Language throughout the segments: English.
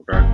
Okay.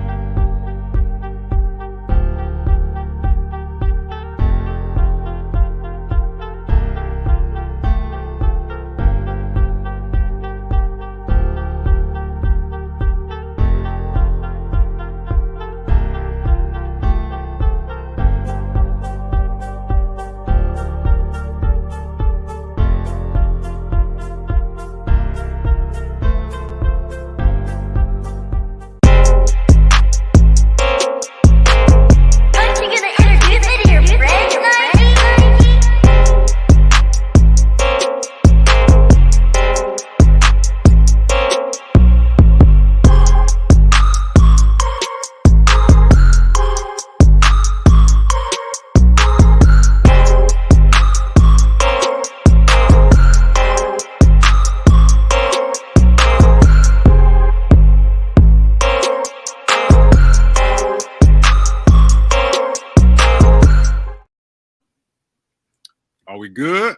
Are we good?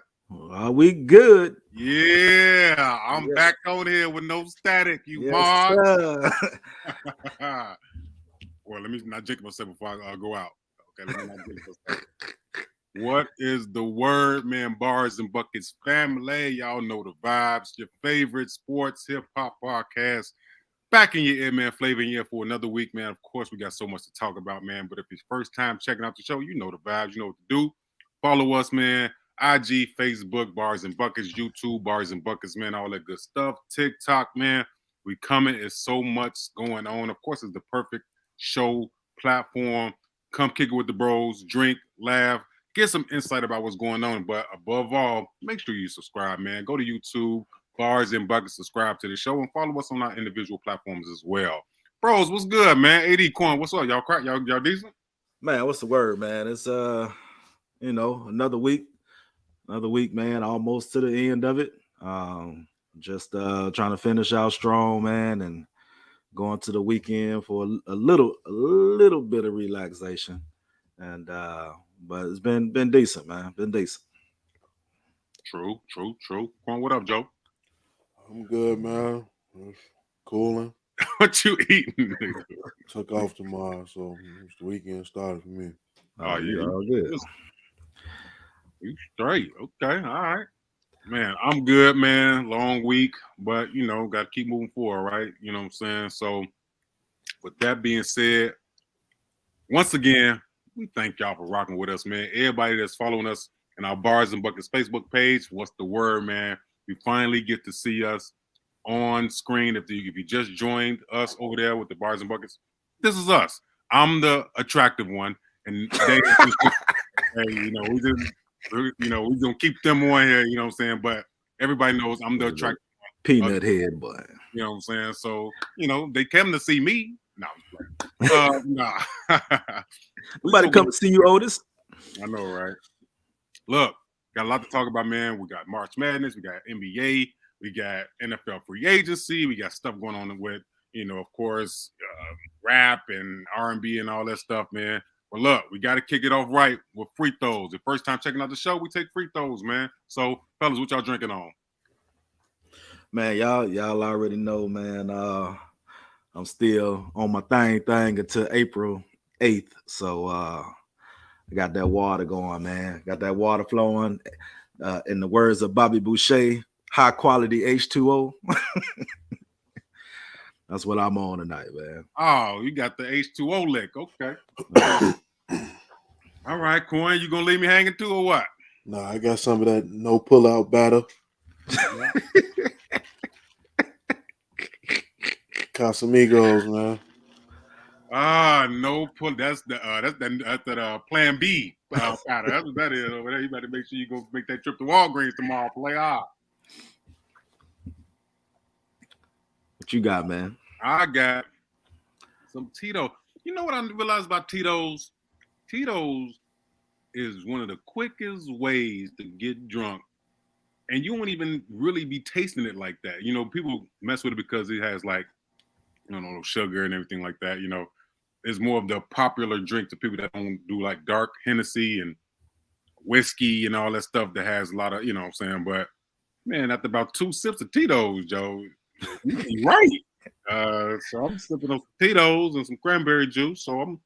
Are we good? Yeah, I'm back on here with no static, you Yes, sir. Well, let me not jinx myself before I go out. Okay, let me not jinx myself. What is the word, man? Bars and Buckets family. Y'all know the vibes. Your favorite sports hip hop podcast. Back in your ear, man. Flavor in your ear for another week, man. Of course, we got so much to talk about, man. But if it's first time checking out the show, you know the vibes. You know what to do. Follow us, man. IG, Facebook, Bars and Buckets, YouTube, Bars and Buckets, man. All that good stuff. TikTok, man. We coming. It's so much going on. Of course, it's the perfect show platform. Come kick it with the bros. Drink, laugh, get some insight about what's going on. But above all, make sure you subscribe, man. Go to YouTube, Bars and Buckets, subscribe to the show, and follow us on our individual platforms as well. Bros, what's good, man? AD Coin, what's up? Y'all crack? Y'all decent? Man, what's the word, man? It's another week, man. Almost to the end of it. Just trying to finish out strong, man, and going to the weekend for a little bit of relaxation. And but it's been decent, man. Been decent. True. Coin, what up, Joe? I'm good, man. Just cooling. What you eating? Took off tomorrow, so the weekend started for me. Oh, yeah. All good. You straight. Okay, all right. Man, I'm good, man. Long week, but, got to keep moving forward, right? You know what I'm saying? So, with that being said, once again, we thank y'all for rocking with us, man. Everybody that's following us in our Bars and Buckets Facebook page, what's the word, man? You finally get to see us on screen. If you just joined us over there with the Bars and Buckets, this is us. I'm the attractive one, and they, we gonna keep them on here. You know what I'm saying? But everybody knows I'm the attractive one. Peanut head boy. You know what I'm saying? So they came to see me. No, nah. We about to come to see you, Otis. I know, right? Look, got a lot to talk about, man. We got March Madness, we got NBA, we got NFL free agency, we got stuff going on with, of course, rap and R&B and all that stuff, man. But look, we got to kick it off right with free throws. The first time checking out the show, we take free throws, man. So, fellas, what y'all drinking on? Man, y'all already know, man. I'm still on my thing until April 8th. So I got that water going, man. Got that water flowing. In the words of Bobby Boucher, high quality H2O. That's what I'm on tonight, man. Oh, you got the H2O lick. Okay. All right, Coin, you gonna leave me hanging too or what? Nah, I got some of that no pull-out batter. Casamigos, man. No pull. That's that Plan B powder. That's what that is over there. You better make sure you go make that trip to Walgreens tomorrow. Play off. What you got, man? I got some Tito. You know what I realized about Tito's? Tito's is one of the quickest ways to get drunk, and you won't even really be tasting it like that. People mess with it because it has sugar and everything like that. It's more of the popular drink to people that don't do like dark Hennessy and whiskey and all that stuff that has a lot of, But man, after about 2 sips of Tito's, Joe, you're right. So I'm sipping on Tito's and some cranberry juice. So I'm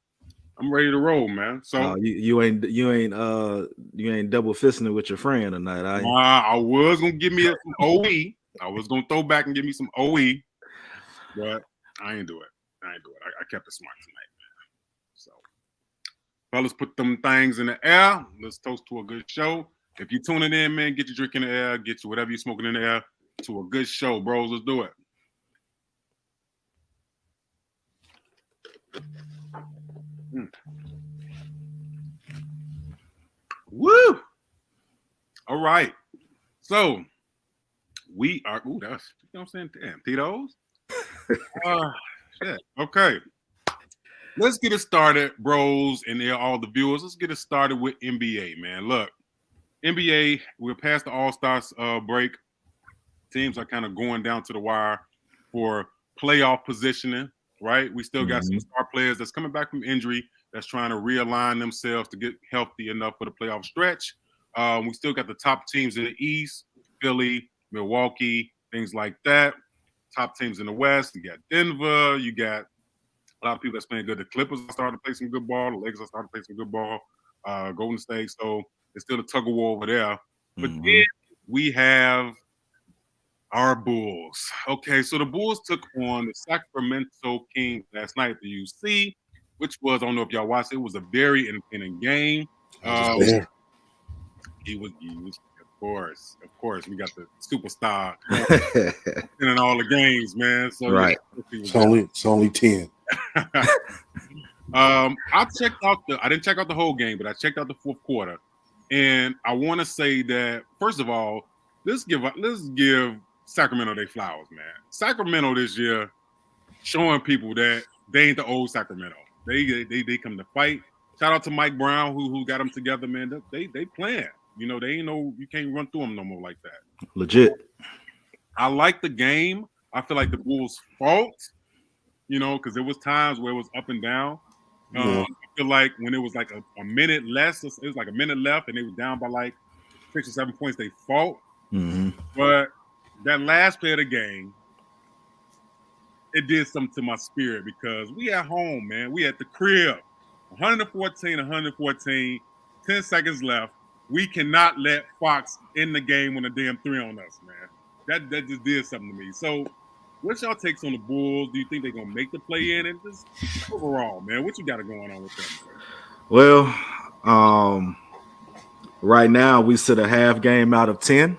ready to roll, man. So you ain't double fisting it with your friend tonight. I was gonna give me some OE. I was gonna throw back and give me some OE, but I ain't do it. I kept it smart tonight, man. So, fellas, put them things in the air. Let's toast to a good show. If you're tuning in, man, get your drink in the air. Get you whatever you're smoking in the air to a good show, bros. Let's do it. Woo! All right. So we are. Ooh, that's you know what I'm saying. Damn, Tito's. Shit. Okay. Let's get it started, bros, and all the viewers. Let's get it started with NBA, man. Look, NBA. We're past the All-Star break. Teams are kind of going down to the wire for playoff positioning. Right. We still got some star players that's coming back from injury that's trying to realign themselves to get healthy enough for the playoff stretch. We still got the top teams in the East, Philly, Milwaukee, things like that. Top teams in the West. You got Denver. You got a lot of people that's playing good. The Clippers are starting to play some good ball. The Lakers are starting to play some good ball. Golden State. So it's still a tug of war over there. But then we have our Bulls. Okay, so the Bulls took on the Sacramento Kings last night at the UC, which was, I don't know if y'all watched it, was a very entertaining game. He was, of course, we got the superstar in all the games, man. So right, it's only 10. I didn't check out the whole game, but I checked out the fourth quarter, and I want to say that first of all, let's give Sacramento their flowers, man. Sacramento this year showing people that they ain't the old Sacramento. They come to fight. Shout out to Mike Brown who got them together, man. They playing. You know, they ain't you can't run through them no more like that. Legit. I like the game. I feel like the Bulls' fault, you know, because there was times where it was up and down. I feel like when it was like a minute less, it was like a minute left, and they were down by like 6 or 7 points. They fought, but that last play of the game, it did something to my spirit because we at home, man. We at the crib, 114, 10 seconds left. We cannot let Fox in the game on a damn 3 on us, man. That just did something to me. So, what's y'all takes on the Bulls? Do you think they're gonna make the play in? And just overall, man, what you got going on with them? Well, right now we sit a half game out of 10.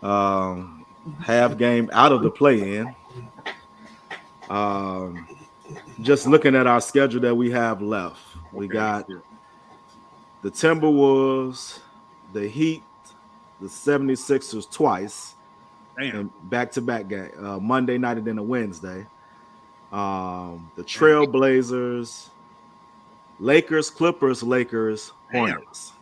Half game out of the play-in. Just looking at our schedule that we have left, we got the Timberwolves, the Heat, the 76ers twice, and back-to-back game, Monday night and then a Wednesday. The Trailblazers, Lakers, Clippers, Lakers, Hornets.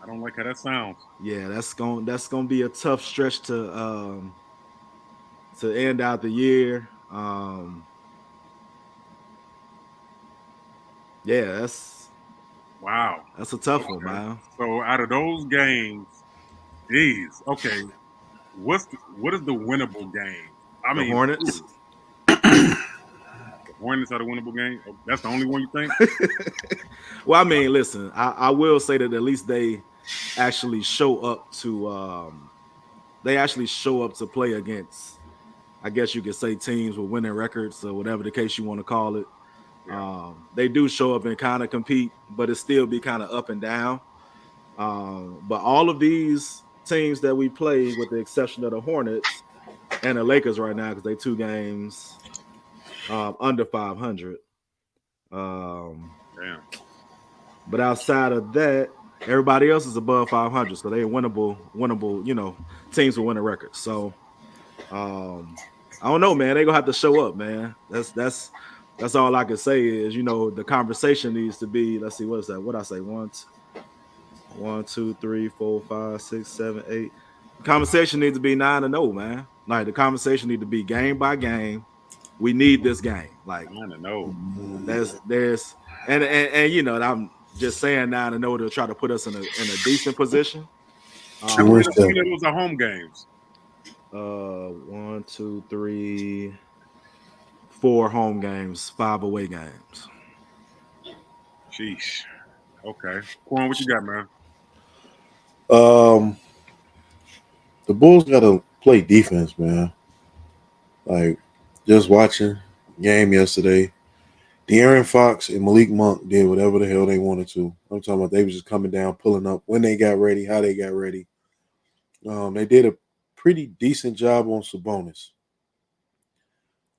I don't like how that sounds. Yeah, that's gonna be a tough stretch to end out the year. Yeah, that's a tough one, man. So out of those games, geez, okay, what is the winnable game? I mean, the Hornets. The Hornets are the winnable game. That's the only one you think? Well, I mean, listen, I will say that at least they actually show up to play against, I guess you could say, teams with winning records or whatever the case you want to call it. They do show up and kind of compete, but it still be kind of up and down. But all of these teams that we play, with the exception of the Hornets and the Lakers right now, because they 2 games under 500. But outside of that, everybody else is above 500, so they're winnable, you know, teams with winning records. So I don't know, man. They're gonna have to show up, man. That's all I can say is, you know, the conversation needs to be, let's see, what is that? What I say? 1, 2, 3, 4, 5, 6, 7, 8. The conversation needs to be 9-0, man. Like, the conversation need to be game by game. We need this game. Like, 9-0. There's and you know, I'm just saying 9-0 to try to put us in a decent position. Those are home games. 1, 2, 3, 4 home games, 5 away games. Sheesh. Okay. Quan, what you got, man? Um, the Bulls got to play defense, man. Like just watching game yesterday, De'Aaron Fox and Malik Monk did whatever the hell they wanted to. I'm talking about they was just coming down, pulling up when they got ready, how they got ready. They did a pretty decent job on Sabonis.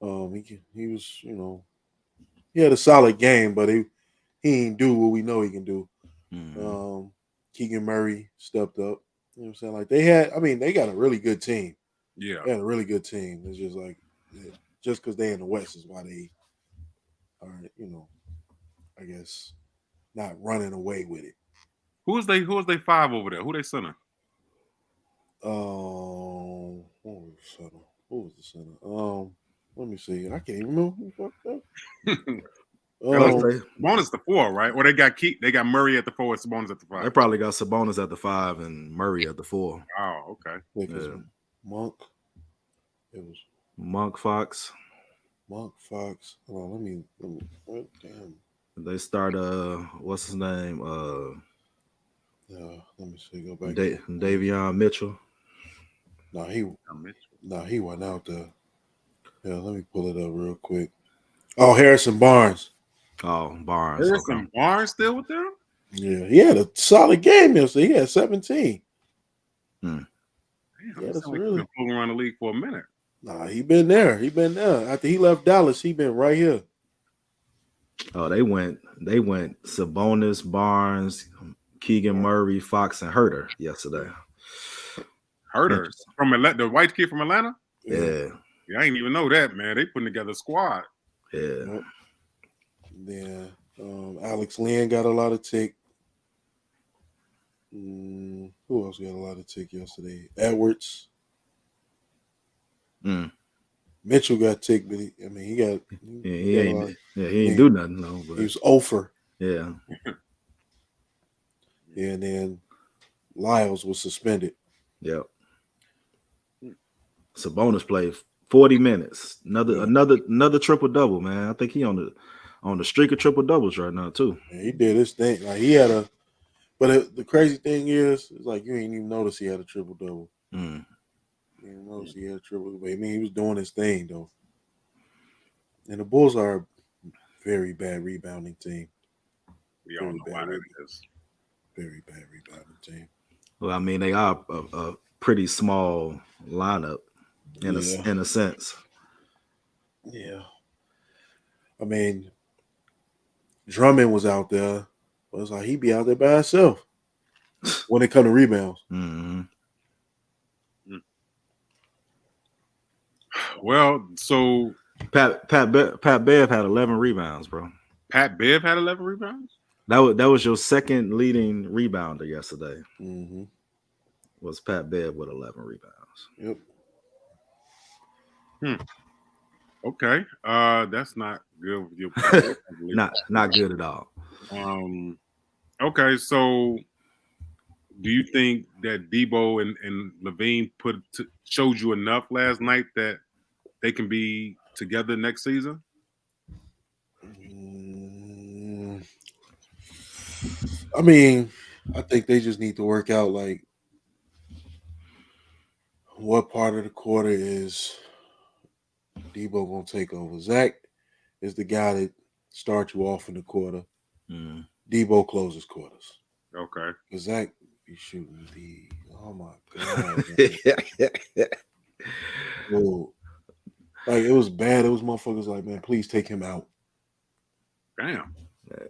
He was, he had a solid game, but he ain't do what we know he can do. Mhm. Keegan Murray stepped up. You know what I'm saying? Like they got a really good team. Yeah. They had a really good team. It's just like just because they in the West is why they are, I guess not running away with it. Who is they five over there? Who they center? What was the center? Who was the center? Let me see. I can't even remember who fucked up. I'll Um, say Sabonis the 4, right? Or they got Murray at the 4 and Sabonis at the 5. they probably got Sabonis at the 5 and Murray at the 4. Oh, okay. because Yeah. Monk. It was Monk Fox. Monk Fox. Hold on, let me what damn. They start what's his name? Let me see. Go back to Davion Mitchell. no, he went out there. Yeah, let me pull it up real quick. Oh, Harrison Barnes. Oh, Barnes. Harrison Barnes still with them? Yeah, he had a solid game yesterday. He had 17. Damn, Yeah, that's like he's really. been floating around the league for a minute. Nah, he been there. He been there. After he left Dallas, he been right here. Oh, they went Sabonis, Barnes, Keegan Murray, Fox, and Herter yesterday. Herter from Atlanta, the white kid from Atlanta? Yeah. Yeah, I didn't even know that, man. They putting together a squad. Yeah. Yep. Then Alex Lynn got a lot of tick. Who else got a lot of tick yesterday? Edwards. Mitchell got tick, but he got. He got ain't. He ain't do nothing though. But he was over. Yeah. Yeah, and then Lyles was suspended. Yep. Sabonis played 40 minutes. Another triple double, man. I think he on the streak of triple doubles right now too. Yeah, he did his thing. Like he had a. But the crazy thing is, it's like you ain't even notice he had a triple double. You didn't notice he had a triple. But I mean, he was doing his thing though. And the Bulls are a very bad rebounding team. We all know why that is. Very bad rebounding team. Well, I mean, they are a pretty small lineup in a sense. Yeah. I mean, Drummond was out there, but it's like he'd be out there by himself when it comes to rebounds. Mm-hmm. Well, so Pat Bev had 11 rebounds, bro. Pat Bev had 11 rebounds? That was your second leading rebounder yesterday. Mm-hmm. Was Pat Bev with 11 rebounds. Yep. Okay. That's not good with your not good at all. Okay, so do you think that Debo and Levine showed you enough last night that they can be together next season? I mean, I think they just need to work out like what part of the quarter is Debo gonna take over. Zach is the guy that starts you off in the quarter. Debo closes quarters. Okay. Because Zach be shooting the oh my god. Whoa. Like it was bad. It was motherfuckers like, man, please take him out. Damn. Yeah.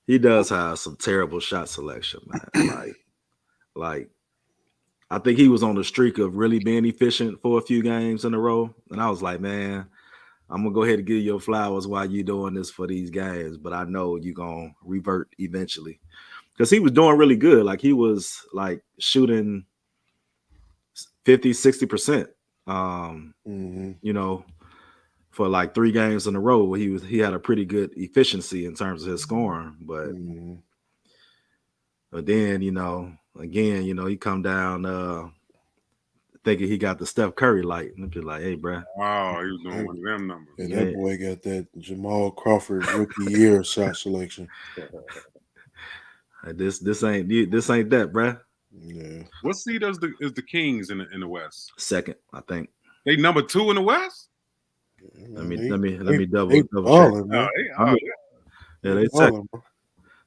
He does have some terrible shot selection, man. like I think he was on the streak of really being efficient for a few games in a row. And I was like, man, I'm going to go ahead and give you your flowers while you're doing this for these games. But I know you're going to revert eventually. Because he was doing really good. Like he was like shooting 50, 60%. You know, for like 3 games in a row, he had a pretty good efficiency in terms of his scoring. But then, again, he come down thinking he got the Steph Curry light. And be like, hey, bro. Wow, he was doing one of them numbers. And that boy got that Jamal Crawford rookie year shot selection. This ain't that, bro. Yeah. What seed is the Kings in the West? Second, I think. They number 2 in the West. Let me double they balling, check. man. Yeah, they balling, bro.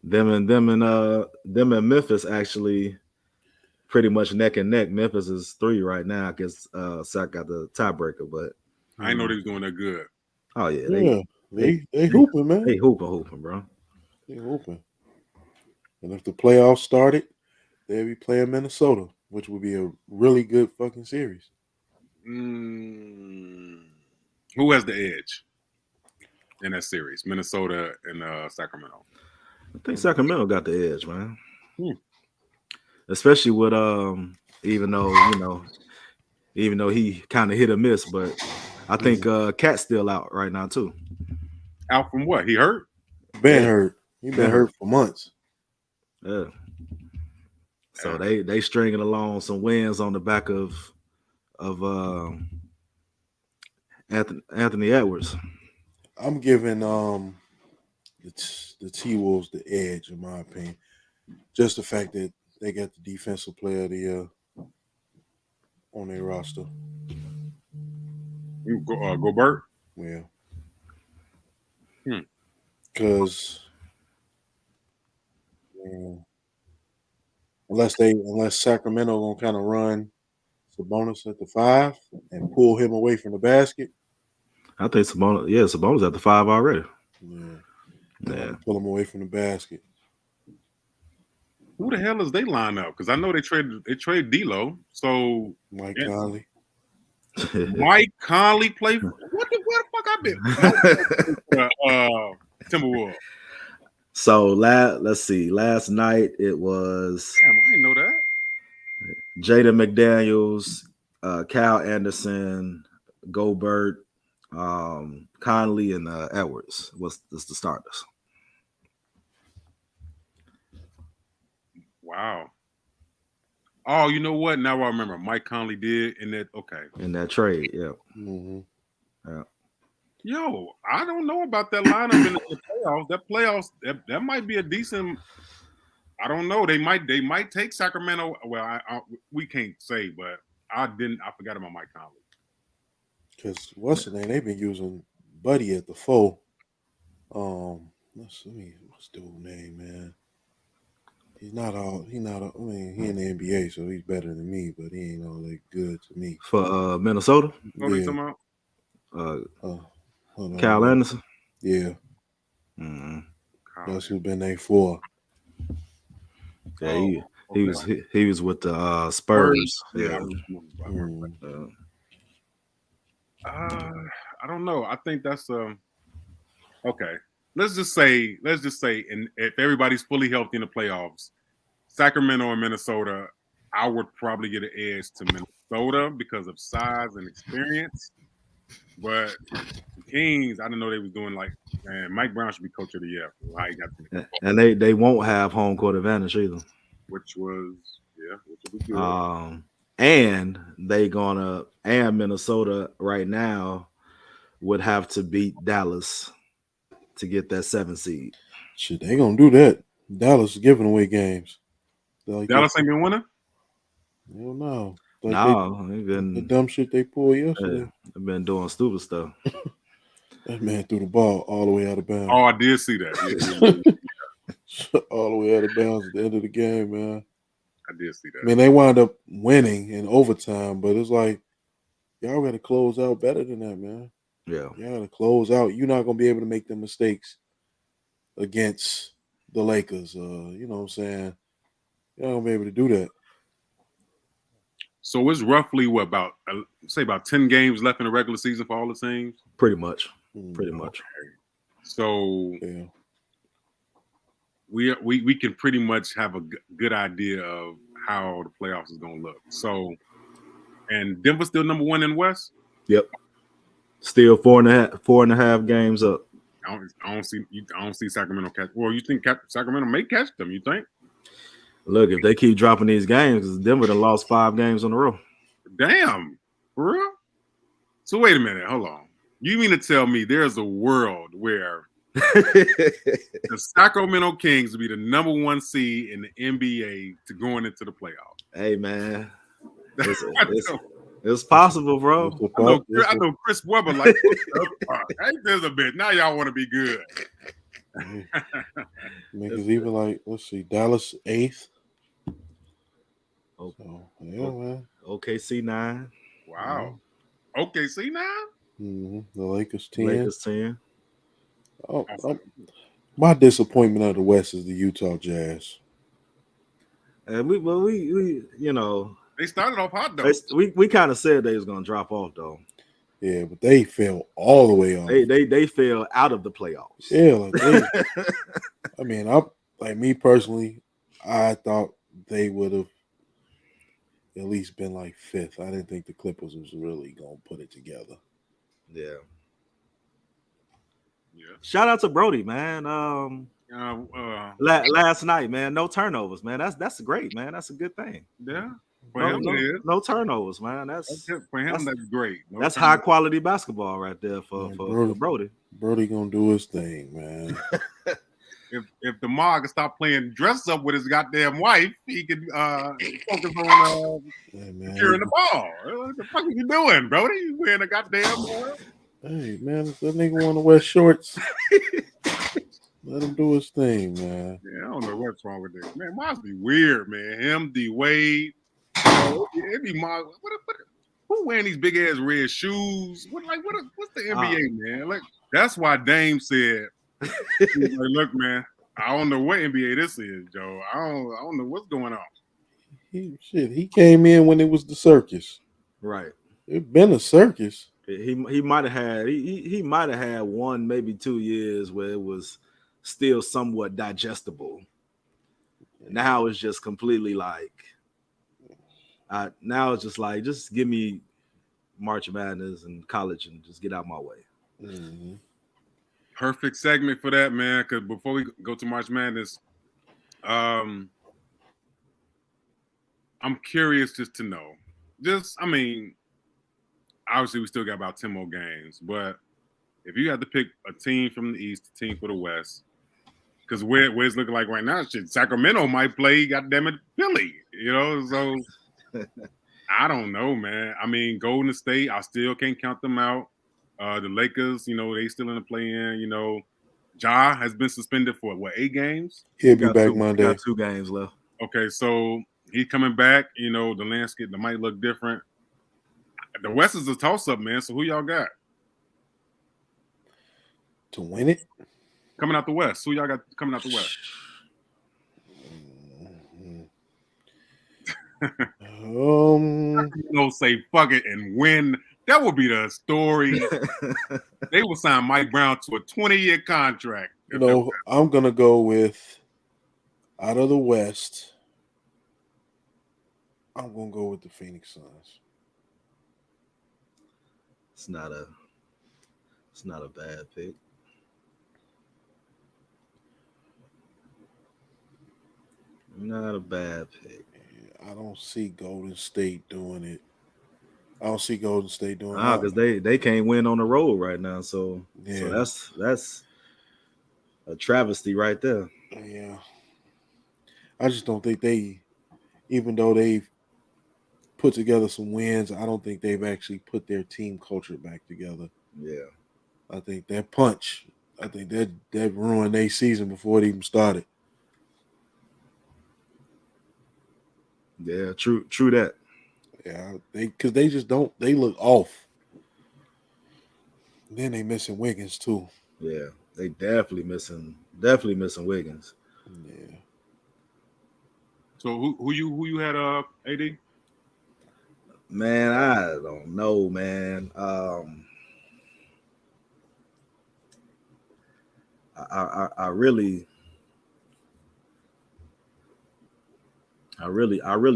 Them and Memphis actually pretty much neck and neck. Memphis is 3 right now. I guess Sac got the tiebreaker, but I didn't know they was doing that good. Oh yeah, they hooping, man. They hooping, bro. They hooping. And if the playoffs started, they'd be playing Minnesota, which would be a really good fucking series. Who has the edge in that series? Minnesota and Sacramento. I think Sacramento got the edge, man. Especially with even though he kind of hit or miss, but I think Cat's still out right now too. Out from what? He hurt? Hurt. He been hurt for months. Yeah. So they stringing along some wins on the back of Anthony Edwards. I'm giving the T-Wolves the edge, in my opinion. Just the fact that they got the defensive player of the year on their roster. Gobert? Yeah. Because unless Sacramento gonna kind of run Sabonis at the 5 and pull him away from the basket. I think Sabonis at the 5 already. Yeah. Pull him away from the basket. Who the hell is they line up? Because I know they trade D'Lo. So Mike Conley. Mike Conley play for where the fuck I been? Timberwolves. So let's see. Last night it was. Damn, I didn't know that. Jaden McDaniels, Kyle Anderson, Gobert, Conley, and Edwards was the starters. Wow. Oh, you know what? Now I remember. Mike Conley did in that. Okay. In that trade, yeah. Mm-hmm. Yeah. Yo, I don't know about that lineup in the playoffs. That playoffs, that might be a decent. I don't know. They might take Sacramento. Well, we can't say, but I forgot about Mike Conley. Because what's the name? They've been using Buddy at the 4. What's the old name, man? He in the NBA, so he's better than me, but he ain't all that good to me. For Minnesota? What are you talking about? Kyle Anderson? Yeah. Mm-hmm. That's who's been there for. Yeah, he was with the Spurs. Yeah. I don't know. I think that's okay. Let's just say, and if everybody's fully healthy in the playoffs, Sacramento and Minnesota, I would probably get an edge to Minnesota because of size and experience. But the Kings, I didn't know they was doing man, Mike Brown should be coach of the year. And they won't have home court advantage either. Which would be good. And Minnesota right now would have to beat Dallas to get that 7 seed. Shit, they gonna do that. Dallas is giving away games. Dallas ain't been winning? Hell no. The dumb shit they pulled yesterday. They've been doing stupid stuff. That man threw the ball all the way out of bounds. Oh, I did see that. Yeah. All the way out of bounds at the end of the game, man. I did see that. I mean, they wound up winning in overtime, but it's like y'all got to close out better than that, man. Yeah. Y'all got to close out. You're not going to be able to make the mistakes against the Lakers. You know what I'm saying? You're not going to be able to do that. So it's roughly about 10 games left in the regular season for all the teams? Pretty much. Pretty much. Okay. So yeah. We can pretty much have a good idea of how the playoffs is going to look. So, and Denver's still number 1 in the West? Yep. Still 4.5 games up. I don't see Sacramento catch. Well, you think Sacramento may catch them? You think? Look, if they keep dropping these games, Denver done lost 5 games in a row. Damn, for real? So wait a minute, hold on. You mean to tell me there's a world where the Sacramento Kings will be the number 1 seed in the NBA to going into the playoffs? Hey man, it's, I it's, it's possible, bro. I know Chris Webber like ain't this a bit. Now y'all want to be good. Because even like, let's see, Dallas 8th. Oh, So, yeah, man. OKC 9. Wow. OKC 9? Mm-hmm. The Lakers 10. Lakers 10. My disappointment of the West is the Utah Jazz. And we you know, they started off hot though. We kind of said they was gonna drop off though. Yeah, but they fell all the way off. They fell out of the playoffs. Yeah, like I mean, like me personally, I thought they would have at least been like 5th. I didn't think the Clippers was really gonna put it together. Yeah. Shout out to Brody, man. Last night, man, no turnovers, man. That's great, man. That's a good thing. Yeah. No turnovers, man. For him, that's great. That's high quality basketball right there for Brody. Brody gonna do his thing, man. If DeMar can stop playing dress up with his goddamn wife, he can focus on securing the ball. What the fuck are you doing, Brody? You wearing a goddamn ball? Hey, man, if that nigga want to wear shorts, let him do his thing, man. Yeah, I don't know what's wrong with this. Man, must be weird, man. Him, D Wade. It'd be who wearing these big ass red shoes? What's the NBA, man? Like, that's why Dame said, like, look, man, I don't know what NBA this is, Joe. I don't know what's going on. He came in when it was the circus. Right. It been a circus. He might have had he might have had 1, maybe 2 years where it was still somewhat digestible. Now it's just completely like now it's just like, just give me March Madness and college and just get out my way. Mm-hmm. Perfect segment for that, man. Because before we go to March Madness, I'm curious just to know. Obviously we still got about 10 more games, but if you had to pick a team from the East, a team for the West, because where it's looking like right now, shit, Sacramento might play, goddamn it, Philly, so I don't know, man. I mean, Golden State, I still can't count them out. The Lakers, they still in the play-in, Ja has been suspended for 8 games? He'll be back Monday. Got 2 games left. Okay, so he's coming back, the landscape that might look different. The West is a toss-up, man. So who y'all got to win it? Coming out the West. Who y'all got coming out the West? Say fuck it and win. That would be the story. They will sign Mike Brown to a 20-year contract. I'm gonna go with out of the West. I'm gonna go with the Phoenix Suns. It's not a bad pick. Not a bad pick. I don't see Golden State doing it. Because they can't win on the road right now. So that's a travesty right there. Yeah. I just don't think even though they've put together some wins, I don't think they've actually put their team culture back together. Yeah. I think that ruined their season before it even started. Yeah, true that. Yeah, because they just don't. They look off. Then they missing Wiggins too. Yeah, they definitely missing Wiggins. Yeah. So who you had AD? Man, I don't know, man. I really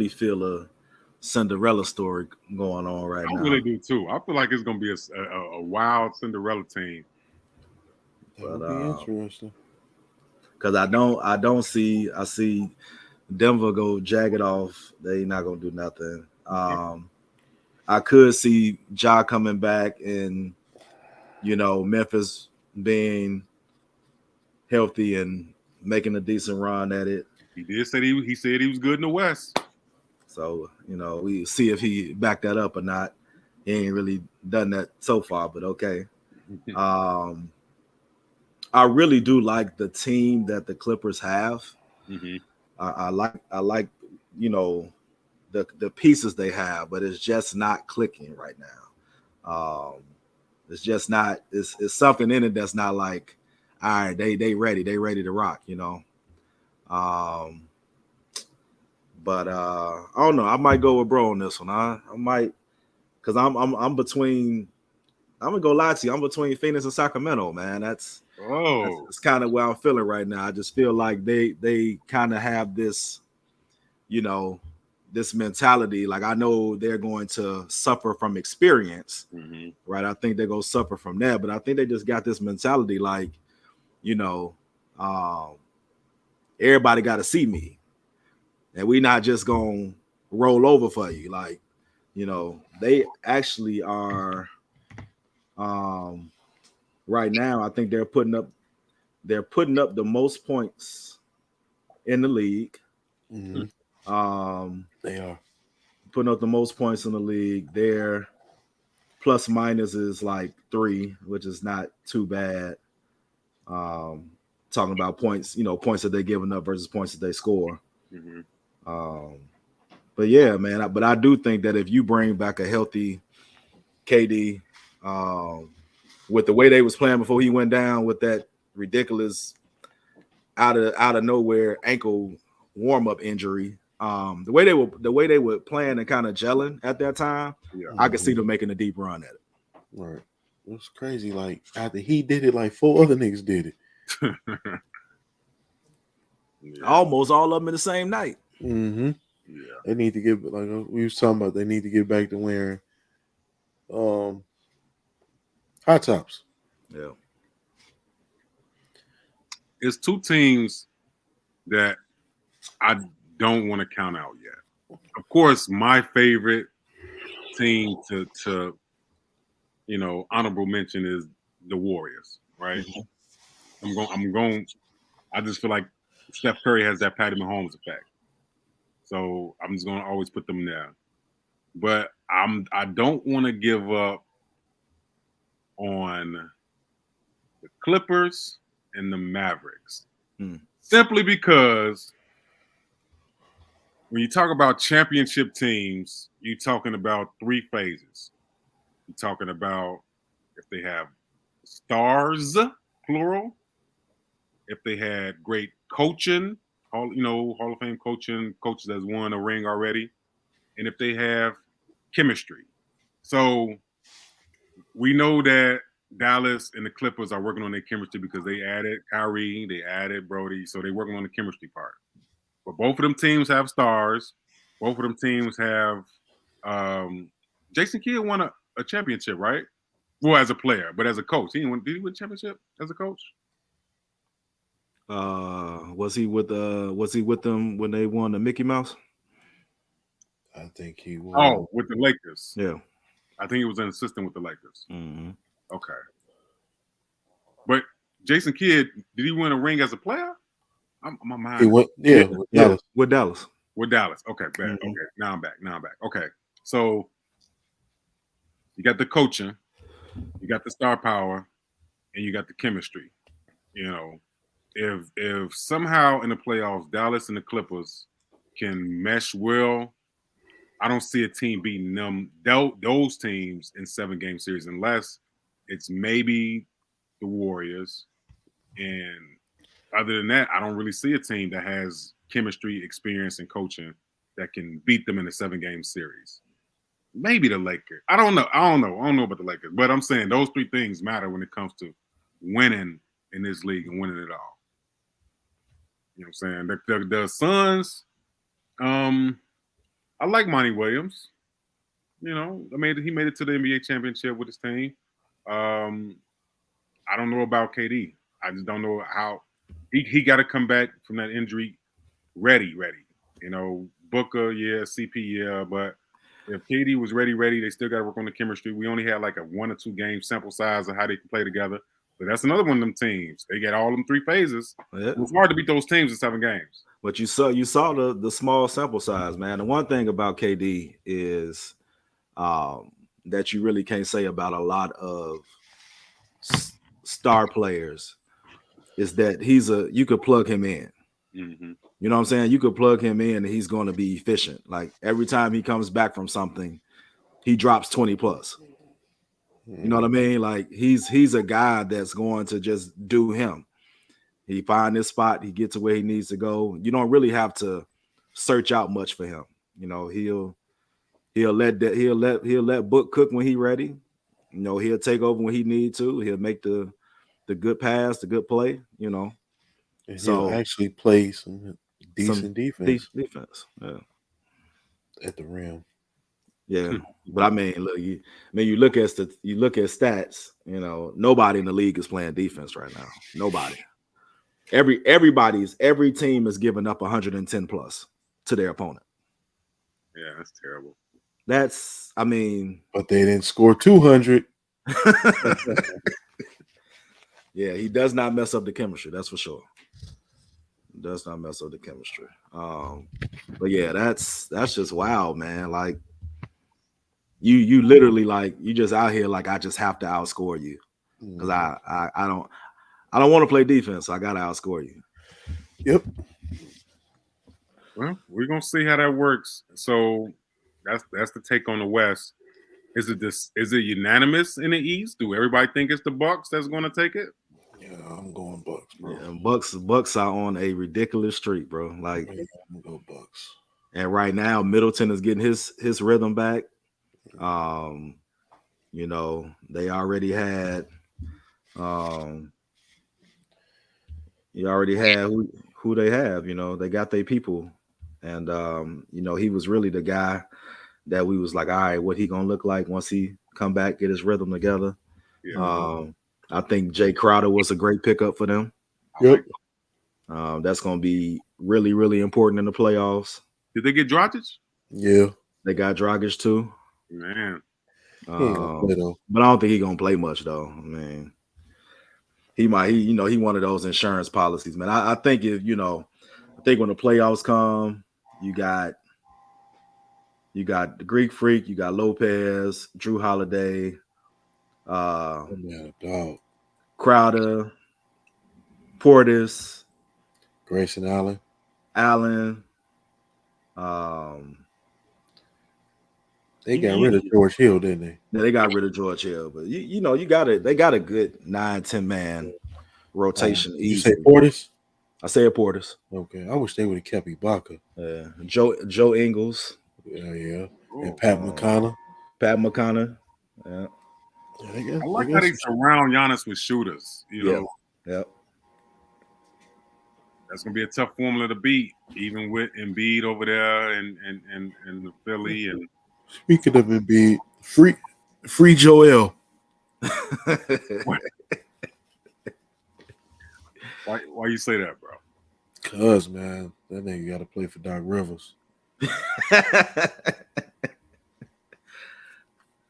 feel a Cinderella story going on right now. I really do too. I feel like it's gonna be a wild Cinderella team. That would be interesting. Because I see Denver go jag it off. They not gonna do nothing. I could see Ja coming back and Memphis being healthy and making a decent run at it. He did say he said he was good in the West. So we see if he backed that up or not. He ain't really done that so far, but okay. I really do like the team that the Clippers have. Mm-hmm. I like the pieces they have, but it's just not clicking right now. It's just not. It's something in it that's not like, all right, they ready to rock. But I don't know. I might go with bro on this one. I might, because I'm between. I'm gonna go lie to you. I'm between Phoenix and Sacramento, man. That's kind of where I'm feeling right now. I just feel like they kind of have this, this mentality. Like, I know they're going to suffer from experience, right? I think they're gonna suffer from that, but I think they just got this mentality, like, everybody got to see me, and we not just gonna roll over for you. Like, they actually are. Right now, I think they're putting up the most points in the league. Mm-hmm. They are putting up the most points in the league. Their plus minus is like 3, which is not too bad. Talking about points, points that they're giving up versus points that they score. But yeah, man. But I do think that if you bring back a healthy KD, with the way they was playing before he went down with that ridiculous out of nowhere ankle warm up injury, the way they were playing and kind of gelling at that time, I could see them making a deep run at it. Right. It was crazy. Like, after he did it, like 4 other niggas did it. Almost all of them in the same night. Mm-hmm. Yeah. They need to get, like we was talking about, they need to get back to wearing hot tops. Yeah. It's 2 teams that I don't want to count out yet. Of course, my favorite team to honorable mention is the Warriors, right? I just feel like Steph Curry has that Patty Mahomes effect. So I'm just gonna always put them there. But I don't want to give up on the Clippers and the Mavericks. Simply because when you talk about championship teams, you're talking about 3 phases. You're talking about if they have stars, plural, if they had great coaching, Hall of Fame coaches that's won a ring already, and if they have chemistry. So we know that Dallas and the Clippers are working on their chemistry because they added Kyrie, they added Brody, so they're working on the chemistry part. But both of them teams have stars. Both of them teams have Jason Kidd won a championship, right? Well, as a player, but as a coach, did he win a championship as a coach? Was he with them when they won the Mickey Mouse? I think he was. Oh, with the Lakers. Yeah. I think he was an assistant with the Lakers. Mm-hmm. Okay. But Jason Kidd, did he win a ring as a player? My mind. He went, with Dallas. With Dallas. Okay, bad. Mm-hmm. Okay, now I'm back. Okay, so you got the coaching, you got the star power, and you got the chemistry. If somehow in the playoffs Dallas and the Clippers can mesh well, I don't see a team beating those teams in 7-game series unless it's maybe the Warriors. And other than that, I don't really see a team that has chemistry, experience, and coaching that can beat them in a 7-game series. Maybe the Lakers. I don't know about the Lakers, but I'm saying those 3 things matter when it comes to winning in this league and winning it all. You know what I'm saying? The Suns, I like Monty Williams. He made it to the NBA championship with his team. I don't know about KD. I just don't know how he got to come back from that injury ready. Booker, yeah, CP, yeah, but if KD was ready, they still got to work on the chemistry. We only had like a 1 or 2 game sample size of how they can play together. But that's another one of them teams. They got all them 3 phases. Yeah. It's hard to beat those teams in 7 games. But you saw the small sample size, man. The one thing about KD is that you really can't say about a lot of star players is that you could plug him in. Mm-hmm. You know what I'm saying? You could plug him in and he's going to be efficient. Like every time he comes back from something, he drops 20 plus. You know what I mean? Like he's a guy that's going to just do him. He find his spot, he gets to where he needs to go. You don't really have to search out much for him. You know, he'll let Book cook when he's ready. You know, he'll take over when he needs to. He'll make the good pass, the good play, you know. And he'll actually play some decent defense. Defense, yeah. At the rim. Yeah. But I mean, look, you look at stats, you know, nobody in the league is playing defense right now. Nobody. Every team is giving up 110 plus to their opponent. Yeah, that's terrible. But they didn't score 200. Yeah, he does not mess up the chemistry. That's for sure. Does not mess up the chemistry. But yeah, that's just wild, man. Like you literally like you just out here like I just have to outscore you because I don't want to play defense. So I gotta outscore you. Yep. Well, we're gonna see how that works. So that's the take on the West. Is it unanimous in the East? Do everybody think it's the Bucks that's going to take it? Yeah, I'm going Bucks, bro. Yeah, Bucks are on a ridiculous streak, bro. Like I'm gonna go Bucks. And right now, Middleton is getting his rhythm back. You know, they already had you already had who they have, you know, they got their people. And you know, he was really the guy that we was like, all right, what he gonna look like once he come back, get his rhythm together. Yeah. I think Jay Crowder was a great pickup for them. Yep. That's gonna be really, really important in the playoffs. Did they get Dragic? Yeah. They got Dragic too. Man. He ain't gonna play though. But I don't think he's gonna play much though. I mean, he one of those insurance policies, man. I think when the playoffs come, you got the Greek Freak, you got Lopez, Drew Holiday, Dog. Crowder, Portis, Grayson Allen. They got rid of George Hill, didn't they? Yeah, they got rid of George Hill, but they got a good 9-10 man rotation. Did you say Portis? I say Portis. Okay, I wish they would have kept Ibaka. Yeah, Joe Ingles. Yeah. And Pat McConnell. Yeah. I like how they surround Giannis with shooters. You know. Yep. That's gonna be a tough formula to beat, even with Embiid over there and the Philly. And speaking of Embiid, free Joel. Why you say that, bro? Cause man, that nigga got to play for Doc Rivers.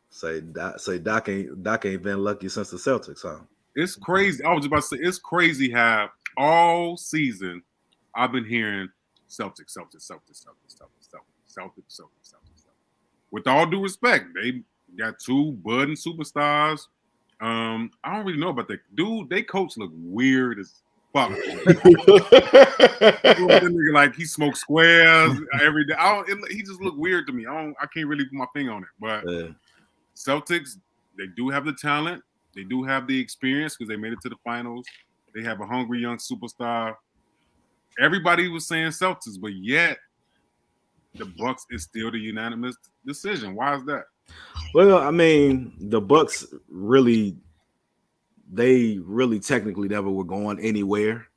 Say Doc ain't been lucky since the Celtics, huh? It's crazy. I was about to say it's crazy how all season I've been hearing Celtics. With all due respect, they got 2 budding superstars. I don't really know about that dude. They coach look weird as fuck. Like he smokes squares every day. He just look weird to me. I can't really put my finger on it. But Celtics, they do have the talent. They do have the experience because they made it to the finals. They have a hungry young superstar. Everybody was saying Celtics, but yet the Bucks is still the unanimous decision. Why is that? Well, I mean, the Bucks really technically never were going anywhere.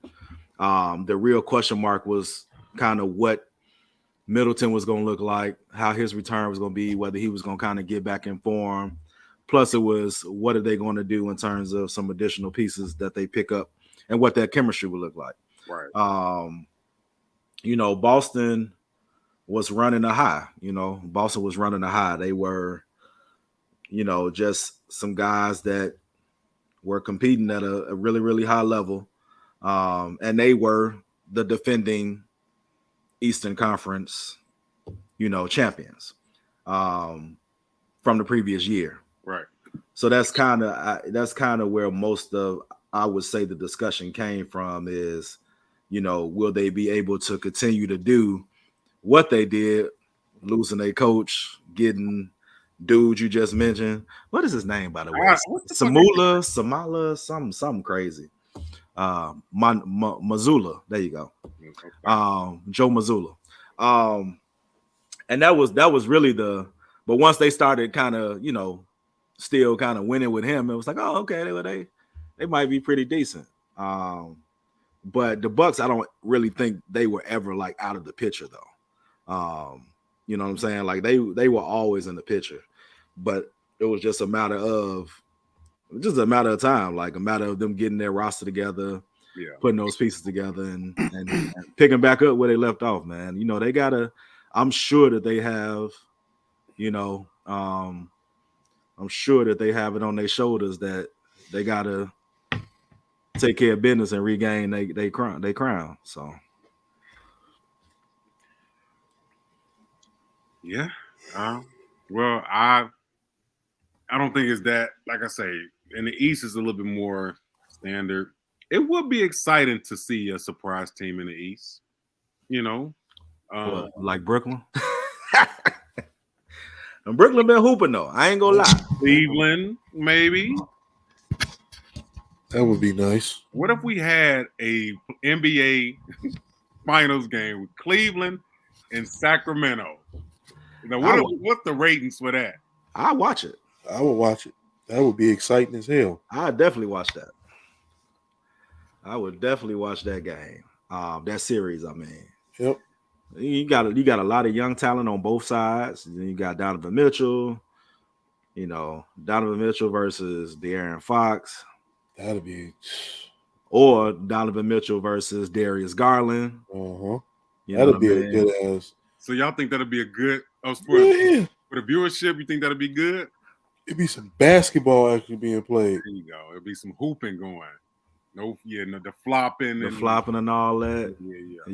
The real question mark was kind of what Middleton was going to look like, how his return was going to be, whether he was going to kind of get back in form. Plus, it was what are they going to do in terms of some additional pieces that they pick up and what that chemistry would look like. Right. You know, Boston was running a high. Boston was running a high. They were, just some guys that were competing at a really, really high level. And they were the defending Eastern Conference, champions from the previous year. Right. So that's kind of where most of, I would say, the discussion came from is, will they be able to continue to do what they did, losing a coach, getting dude you just mentioned. What is his name, by the way? What the fuck is Samala, something crazy. Mazzulla. There you go. Okay. Joe Mazzulla. And that was really but once they started kind of, still kind of winning with him, it was like, oh, okay, they might be pretty decent. But the Bucks, I don't really think they were ever like out of the picture though. You know what I'm saying? Like they were always in the picture, but it was just a matter of time, like a matter of them getting their roster together, putting those pieces together, and picking back up where they left off. Man, they gotta. I'm sure that they have, I'm sure that they have it on their shoulders that they gotta take care of business and regain they crown. So yeah. Well, I don't think it's that. Like I say, in the East is a little bit more standard. It would be exciting to see a surprise team in the East. Like Brooklyn. And Brooklyn been hooping though. I ain't gonna lie. Cleveland, maybe. That would be nice. What if we had a NBA Finals game with Cleveland and Sacramento? What's the ratings for that? I watch it. I would watch it. That would be exciting as hell. I definitely watch that. I would definitely watch that game. That series, I mean. Yep. You got a lot of young talent on both sides. Then you got Donovan Mitchell. Donovan Mitchell versus De'Aaron Fox. That'd be. Or Donovan Mitchell versus Darius Garland. That'd be a good ass. So y'all think that'd be a good sport for the viewership? You think that'd be good? It'd be some basketball actually being played. There you go. It'd be some hooping going. The flopping, and all that. Yeah.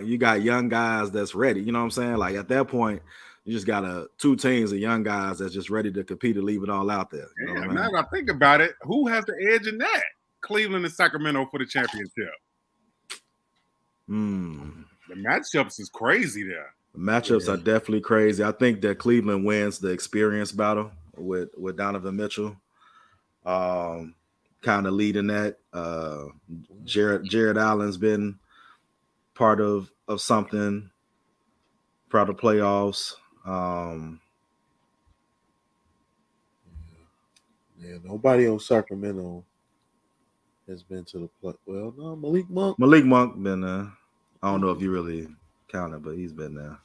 You got young guys that's ready. You know what I'm saying? Like at that point, you just got two teams of young guys that's just ready to compete and leave it all out there. Now I think about it, who has the edge in that? Cleveland and Sacramento for the championship. The matchups is crazy there. The matchups are definitely crazy. I think that Cleveland wins the experience battle with Donovan Mitchell. Kind of leading that. Jared Allen's been part of something, part of playoffs. Nobody on Sacramento has been to the play. Well, no, Malik Monk. Malik Monk been there. I don't know if you really count it, but he's been there.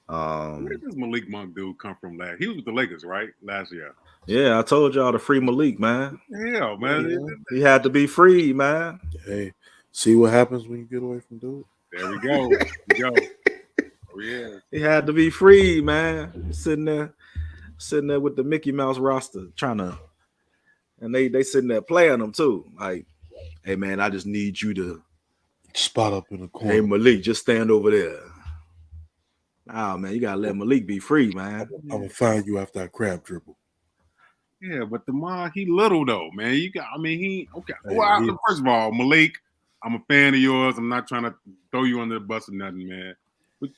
Where did this Malik Monk dude come from last? He was with the Lakers, right? Last year. Yeah, I told y'all to free Malik, man. Yeah, man. He had to be free, man. Hey, see what happens when you get away from dude? There we go. Oh, yeah. He had to be free, man. Sitting there with the Mickey Mouse roster, and they sitting there playing them too. Like, hey man, I just need you to spot up in the corner. Hey Malik, just stand over there. Oh man, you gotta let Malik be free, man. I'm gonna find you after that crab dribble. Yeah, but he little though, man. Okay. Well, first of all, Malik, I'm a fan of yours. I'm not trying to throw you under the bus or nothing, man. But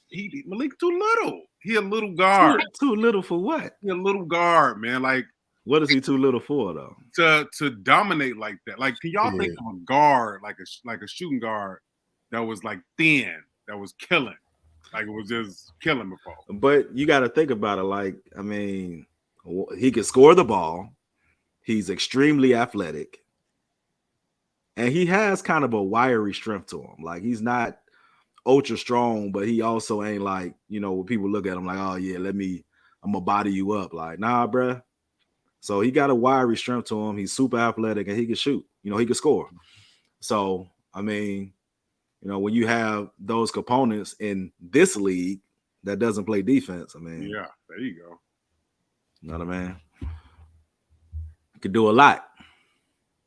Malik too little. He a little guard. Too little for what? He a little guard, man. Like, what is he too little for though? To dominate like that. Like, can y'all think of a guard like a shooting guard that was like thin, that was killing, like it was just killing before? But you got to think about it. Like, I mean, he can score the ball. He's extremely athletic, and he has kind of a wiry strength to him. Like, he's not ultra strong, but he also ain't like, when people look at him like, oh yeah, I'm gonna body you up. Like, nah, bruh. So he got a wiry strength to him. He's super athletic and he can shoot. He can score. So, I mean, when you have those components in this league, that doesn't play defense. I mean, Yeah, there you go. you know what I mean? Could do a lot.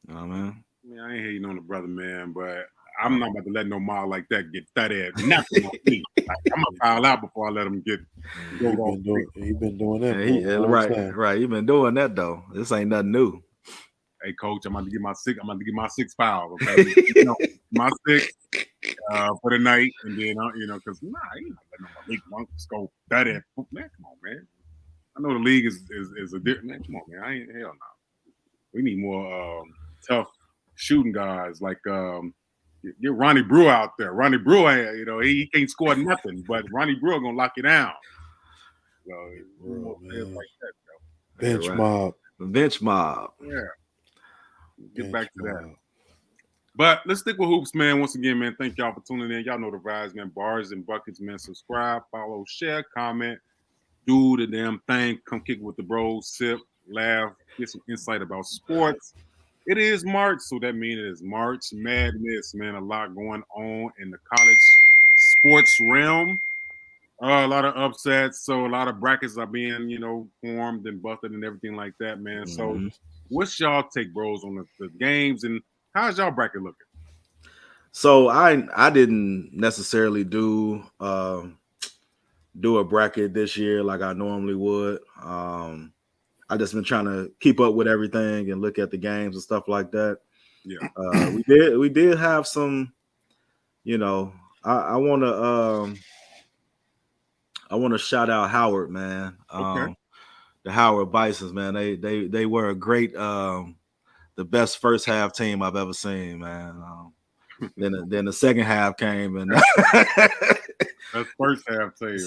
You know what I mean? Man, I ain't hating on the brother, man, but I'm not about to let no mile like that get that at nothing on me. Like, I'm gonna foul out before I let him get go off. He been doing that Yeah, for a long time. right. You've been doing that though. This ain't nothing new. Hey, coach, I'm about to get my six. I'm about to get my 6 fouls. Okay, you know, my 6 for the night, and then you know, because you not letting Malik Monk go that at. Man, come on, man. I know the league is a different. Man, come on, man. I ain't hell no. We need more tough shooting guys like get Ronnie Brewer out there. Ronnie Brewer, you know, he can't score nothing, but Ronnie Brewer gonna lock you down. So more players like that, bro. Bench mob. Bench mob. Yeah. Get back to that. Mob. But let's stick with hoops, man. Once again, man, thank y'all for tuning in. Y'all know the vibes, man. Bars and buckets, man. Subscribe, follow, share, comment, do the damn thing. Come kick it with the bros, sip, laugh, get some insight about sports. It is March, so that means it is March Madness, man. A lot going on in the college sports realm. A lot of upsets, so a lot of brackets are being, you know, formed and busted and everything like that, man. So, what's y'all take, bros, on the games, and how's y'all bracket looking? So I didn't necessarily do a bracket this year like I normally would. I just been trying to keep up with everything and look at the games and stuff like that. Yeah, we did have some, you know. I want to shout out Howard, man. Okay. The Howard Bisons, man. They were a great, the best first half team I've ever seen, man. Then the second half came and that's first half team.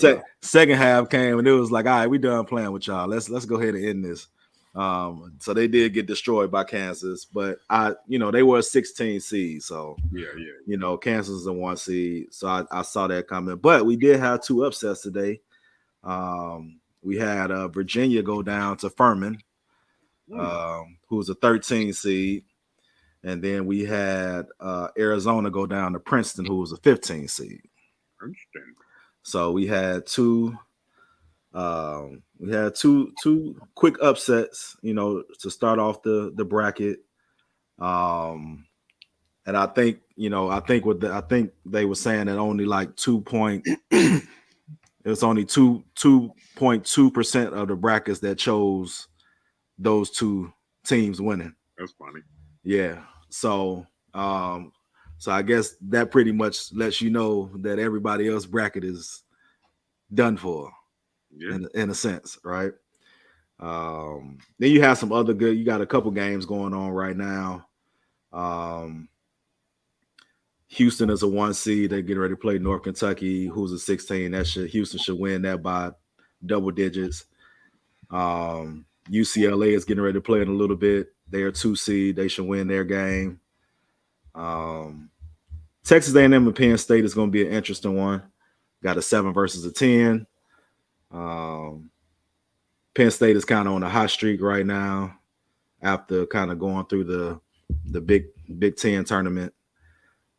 Second half came and it was like, all right, we done playing with y'all. Let's go ahead and end this. So they did get destroyed by Kansas, but they were a 16 seed, so yeah. You know, Kansas is a 1 seed, so I saw that coming. But we did have 2 upsets today. We had Virginia go down to Furman, who was a 13 seed, and then we had Arizona go down to Princeton, who was a 15 seed. Interesting. So we had two quick upsets, you know, to start off the bracket. And I think they were saying that only like it was only 2.2% of the brackets that chose those 2 teams winning. That's funny. Yeah. So I guess that pretty much lets you know that everybody else bracket is done for, in a sense, right? Then you have some other you got a couple games going on right now. Houston is a 1 seed. They're getting ready to play North Kentucky, who's a 16. Houston should win that by double digits. UCLA is getting ready to play in a little bit. They're a 2 seed. They should win their game. Texas A&M and Penn State is going to be an interesting one. Got a 7 versus a 10. Penn State is kind of on a hot streak right now after kind of going through the Big Ten tournament.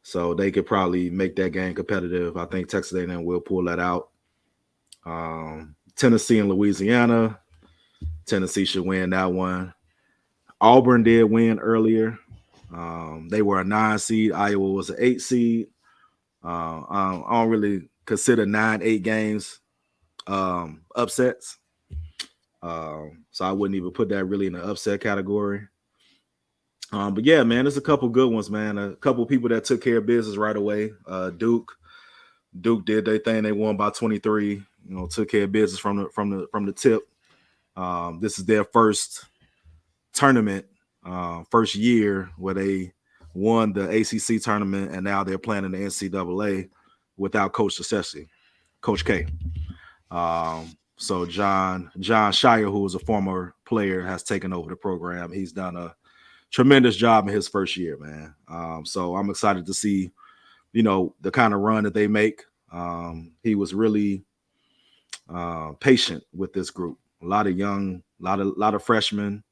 So they could probably make that game competitive. I think Texas A&M will pull that out. Tennessee and Louisiana. Tennessee should win that one. Auburn did win earlier. They were a 9 seed. Iowa was an 8 seed. I don't really consider 9-8 games upsets. So I wouldn't even put that really in the upset category. But yeah, man, there's a couple good ones, man. A couple people that took care of business right away. Duke did their thing. They won by 23. You know, took care of business from the tip. This is their first tournament, first year where they won the ACC tournament, and now they're playing in the NCAA without Coach Successi, Coach K. So John Shire, who was a former player, has taken over the program. He's done a tremendous job in his first year, man. So I'm excited to see, you know, the kind of run that they make. He was really patient with this group. A lot of young, a lot of freshmen,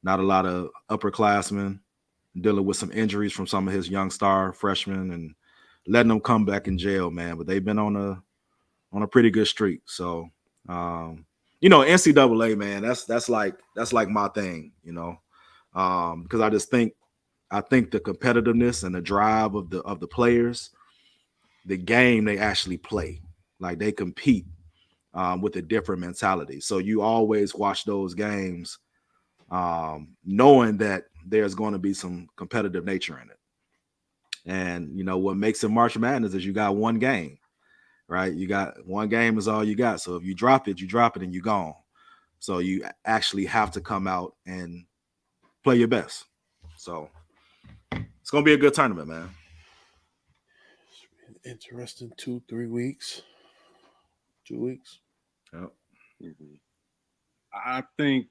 not a lot of upperclassmen, dealing with some injuries from some of his young star freshmen and letting them come back in jail, man. But they've been on on a pretty good streak. So, NCAA, man, that's like my thing, because I think the competitiveness and the drive of the players, the game they actually play, like they compete with a different mentality. So you always watch those games, knowing that there's going to be some competitive nature in it. And what makes it March Madness is you got one game, right? You got one game is all you got. So if you drop it, and you're gone. So you actually have to come out and play your best. So it's gonna be a good tournament, man. Interesting 2-3 weeks. 2 weeks. Yep. Mhm. I think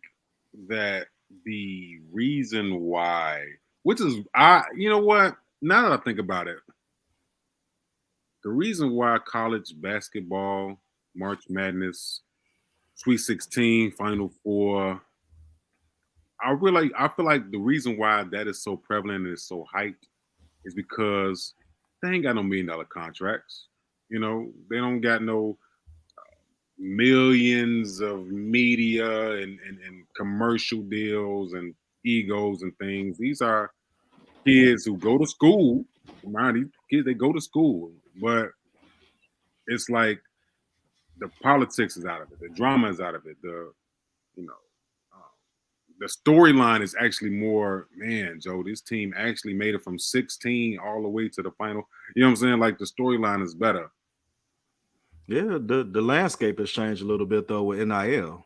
that the reason why, which is you know what? Now that I think about it, the reason why college basketball, March Madness, Sweet 16, Final Four, I feel like the reason why that is so prevalent and is so hyped is because they ain't got no $1 million contracts. They don't got no millions of media and commercial deals and egos and things. These are kids who go to school. Mind these kids, they go to school, but it's like the politics is out of it, the drama is out of it, you know, uh, the storyline is actually more. Man, Joe, this team actually made it from 16 all the way to the final. You know what I'm saying? Like the storyline is better. Yeah, the landscape has changed a little bit though with NIL.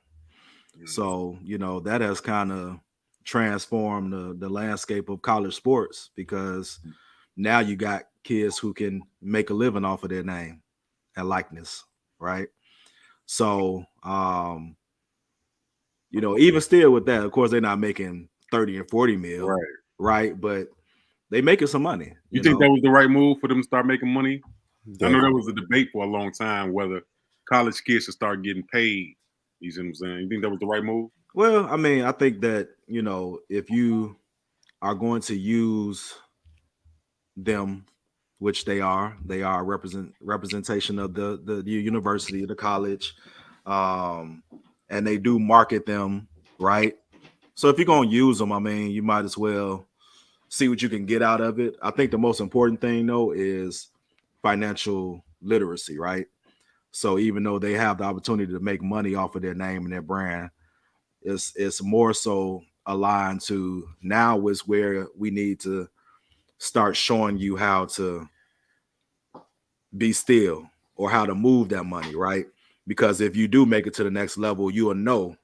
So, that has kind of transformed the landscape of college sports, because now you got kids who can make a living off of their name and likeness, right? So, even still with that, of course, they're not making 30 and 40 mil, Right. right? But they making some money. You think that was the right move for them to start making money? I know Definitely. there was a debate for a long time whether college kids should start getting paid. You see what I'm saying? You think that was the right move? Well, I mean, I think that, if you are going to use them, which they are representation of the university, the college, and they do market them, right? So if you're going to use them, I mean, you might as well see what you can get out of it. I think the most important thing though is financial literacy, right? So even though they have the opportunity to make money off of their name and their brand, it's more so aligned to now is where we need to start showing you how to be still or how to move that money, right? Because if you do make it to the next level, you will know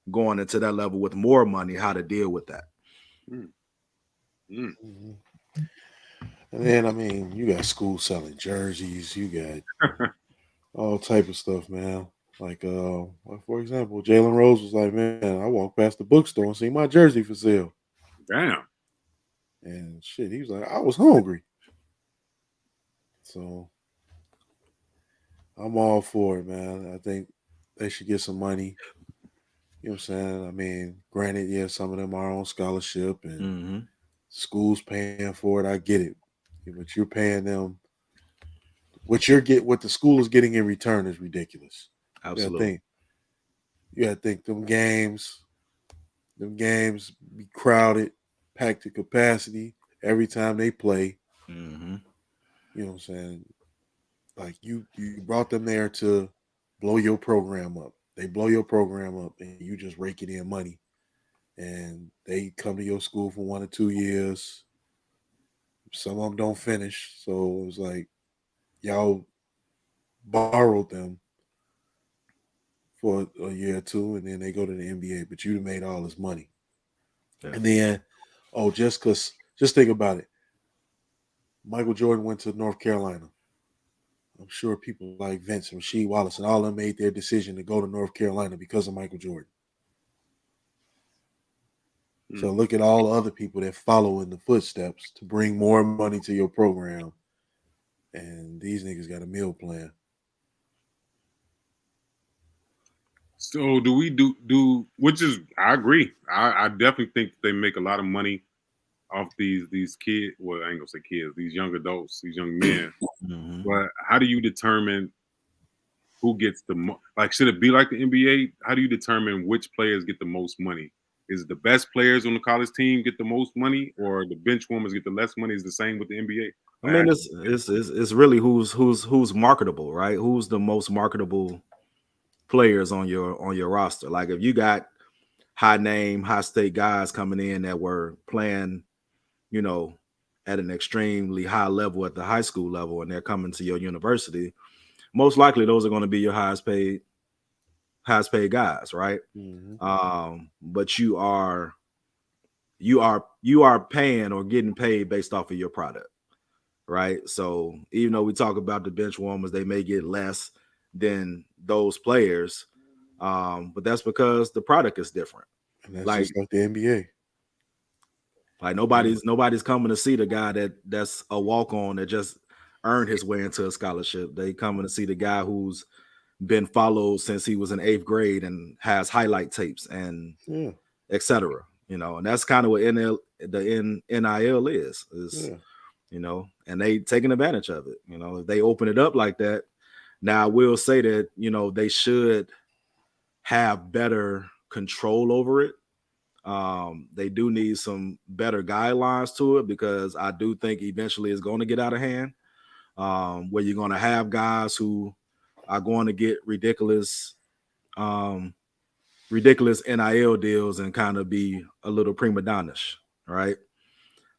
going into that level with more money how to deal with that. Mm. Mm. Mhm. And then I mean, you got schools selling jerseys. You got all type of stuff, man. Like, for example, Jalen Rose was like, "Man, I walked past the bookstore and see my jersey for sale." Damn. And shit, he was like, "I was hungry." So I'm all for it, man. I think they should get some money. You know what I'm saying? I mean, granted, yeah, some of them are on scholarship and Mm-hmm. schools paying for it. I get it, but you're paying them what the school is getting in return is ridiculous. You gotta Absolutely. think. You gotta think them games be crowded, packed to capacity every time they play. Mm-hmm. You know what I'm saying? Like you brought them there to blow your program up. They blow your program up, and you just rake it in money. And they come to your school for 1 or 2 years. Some of them don't finish, so it was like y'all borrowed them for a year or two, and then they go to the NBA. But you made all this money, Yeah. and then just think about it. Michael Jordan went to North Carolina. I'm sure people like Vince and Rasheed Wallace and all of them made their decision to go to North Carolina because of Michael Jordan. So Mm. look at all the other people that follow in the footsteps to bring more money to your program. And these niggas got a meal plan. So do we do which is I agree. I definitely think they make a lot of money off these kids. Well, I ain't gonna say kids, these young adults, these young men. Mm-hmm. But how do you determine who gets the like? Should it be like the NBA? How do you determine which players get the most money? Is it the best players on the college team get the most money, or the bench warmers get the less money? Is the same with the NBA? I mean, it's really who's marketable, right? Who's the most marketable players on your roster? Like if you got high name, high state guys coming in that were playing, you know, at an extremely high level at the high school level, and they're coming to your university, most likely those are going to be your highest paid guys, right? But you are paying or getting paid based off of your product, right? So even though we talk about the bench warmers, they may get less than those players, but that's because the product is different. And that's just like the NBA. Like nobody's coming to see the guy that's a walk-on that just earned his way into a scholarship. They coming to see the guy who's been followed since he was in 8th grade and has highlight tapes and etc. You know, and that's kind of what the NIL is, you know, and they taking advantage of it. You know, if they open it up like that, now I will say that, you know, they should have better control over it. They do need some better guidelines to it, because I do think eventually it's going to get out of hand, where you're going to have guys who are going to get ridiculous NIL deals and kind of be a little prima donnish, right?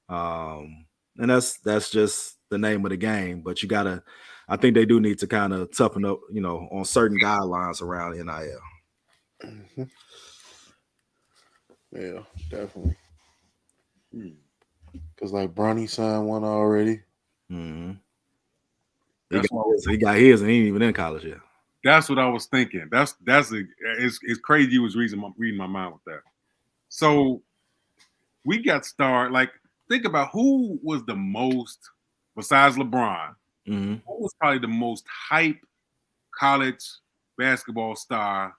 And that's just the name of the game. But I think they do need to kind of toughen up, you know, on certain guidelines around NIL. Yeah, definitely. Because like Bronny signed one already. He got his and he ain't even in college yet. That's what I was thinking. It's crazy. You was reading my mind with that. So we got started. Like, think about who was the most, besides LeBron, who was probably the most hype college basketball star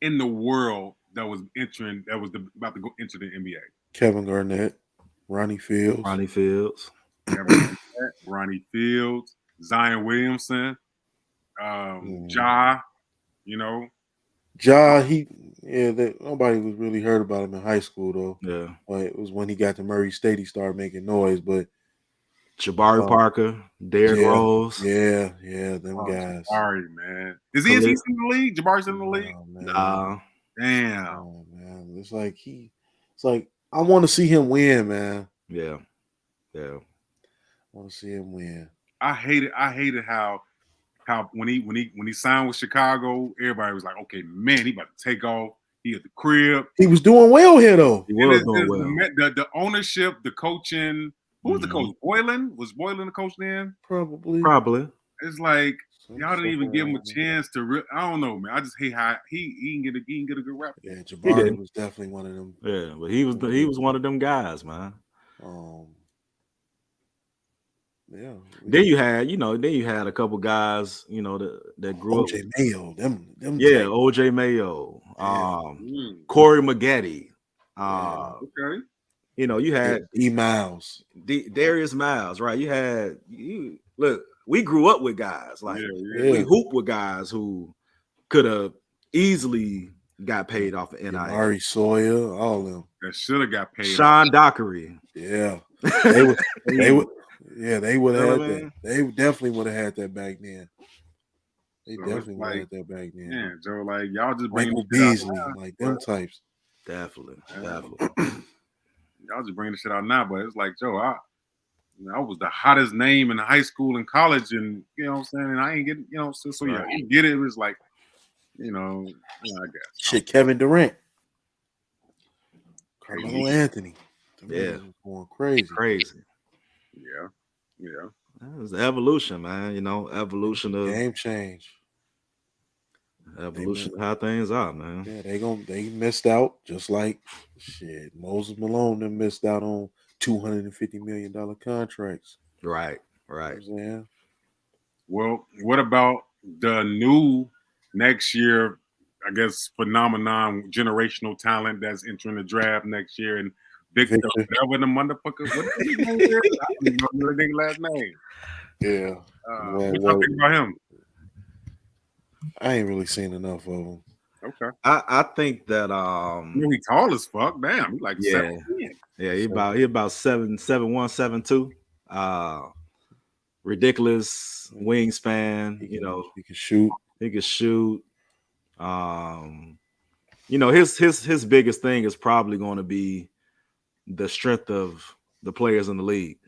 in the world that was about to go into the NBA? Kevin Garnett, Ronnie Fields, Zion Williamson, Ja. You know, Ja. Nobody was really heard about him in high school though. Yeah, but it was when he got to Murray State he started making noise. But Jabari Parker, Derrick Rose, them guys. Jabari, man, is he in the league? Jabari's in the league? Nah. Damn. Oh man, it's like I want to see him win, man. Yeah. I want to see him win. I hated how when he signed with Chicago, everybody was like, okay, man, he about to take off. He at the crib. He was doing well here though. He was doing well. The ownership, the coaching. Who was the coach? Boylan? Was Boylan the coach then? Probably. It's like y'all didn't even give him a chance to. I don't know, man. I just hate how he can get a good rap. Yeah, Jabari was definitely one of them. Yeah, but he was one of them guys, man. Yeah. Then you had a couple guys, you know, that grew up. OJ Mayo, them. Yeah, OJ Mayo, Corey Maggette. Okay. You know, you had D Miles, Darius Miles, right? Look, we grew up with guys like we hooped with guys who could have easily got paid off of NIL. Ari Sawyer, all of them that should have got paid. Sean Dockery, yeah, they would have had that. They definitely would have had that back then. They definitely would have had that back then. Yeah, Joe, like y'all just bring Michael Beasley, like them types. Definitely. Y'all just bringing the shit out now, but it's like, Joe, I was the hottest name in high school and college, and you know what I'm saying, and I ain't getting, you know, so yeah, you get it. It was like, I guess. Shit, Kevin Durant, Carmelo Anthony, going crazy. Yeah. It was the evolution, man. You know, evolution of game change. Evolution of how things are, man. Yeah, they missed out just like Moses Malone them missed out on $250 million contracts. Right. Yeah. Well, what about the new next year, I guess, phenomenon, generational talent that's entering the draft next year, and Victor, whatever the motherfucker, what is his name? I don't even know the last name. Yeah. What y'all think about him? I ain't really seen enough of him. Okay. I think that You know, he tall as fuck. Damn, he like yeah. 7'10". Yeah, he about 7'1", 7'2". Ridiculous wingspan. He You can know, he can shoot. he could shoot. Um, you know, his biggest thing is probably going to be the strength of the players in the league.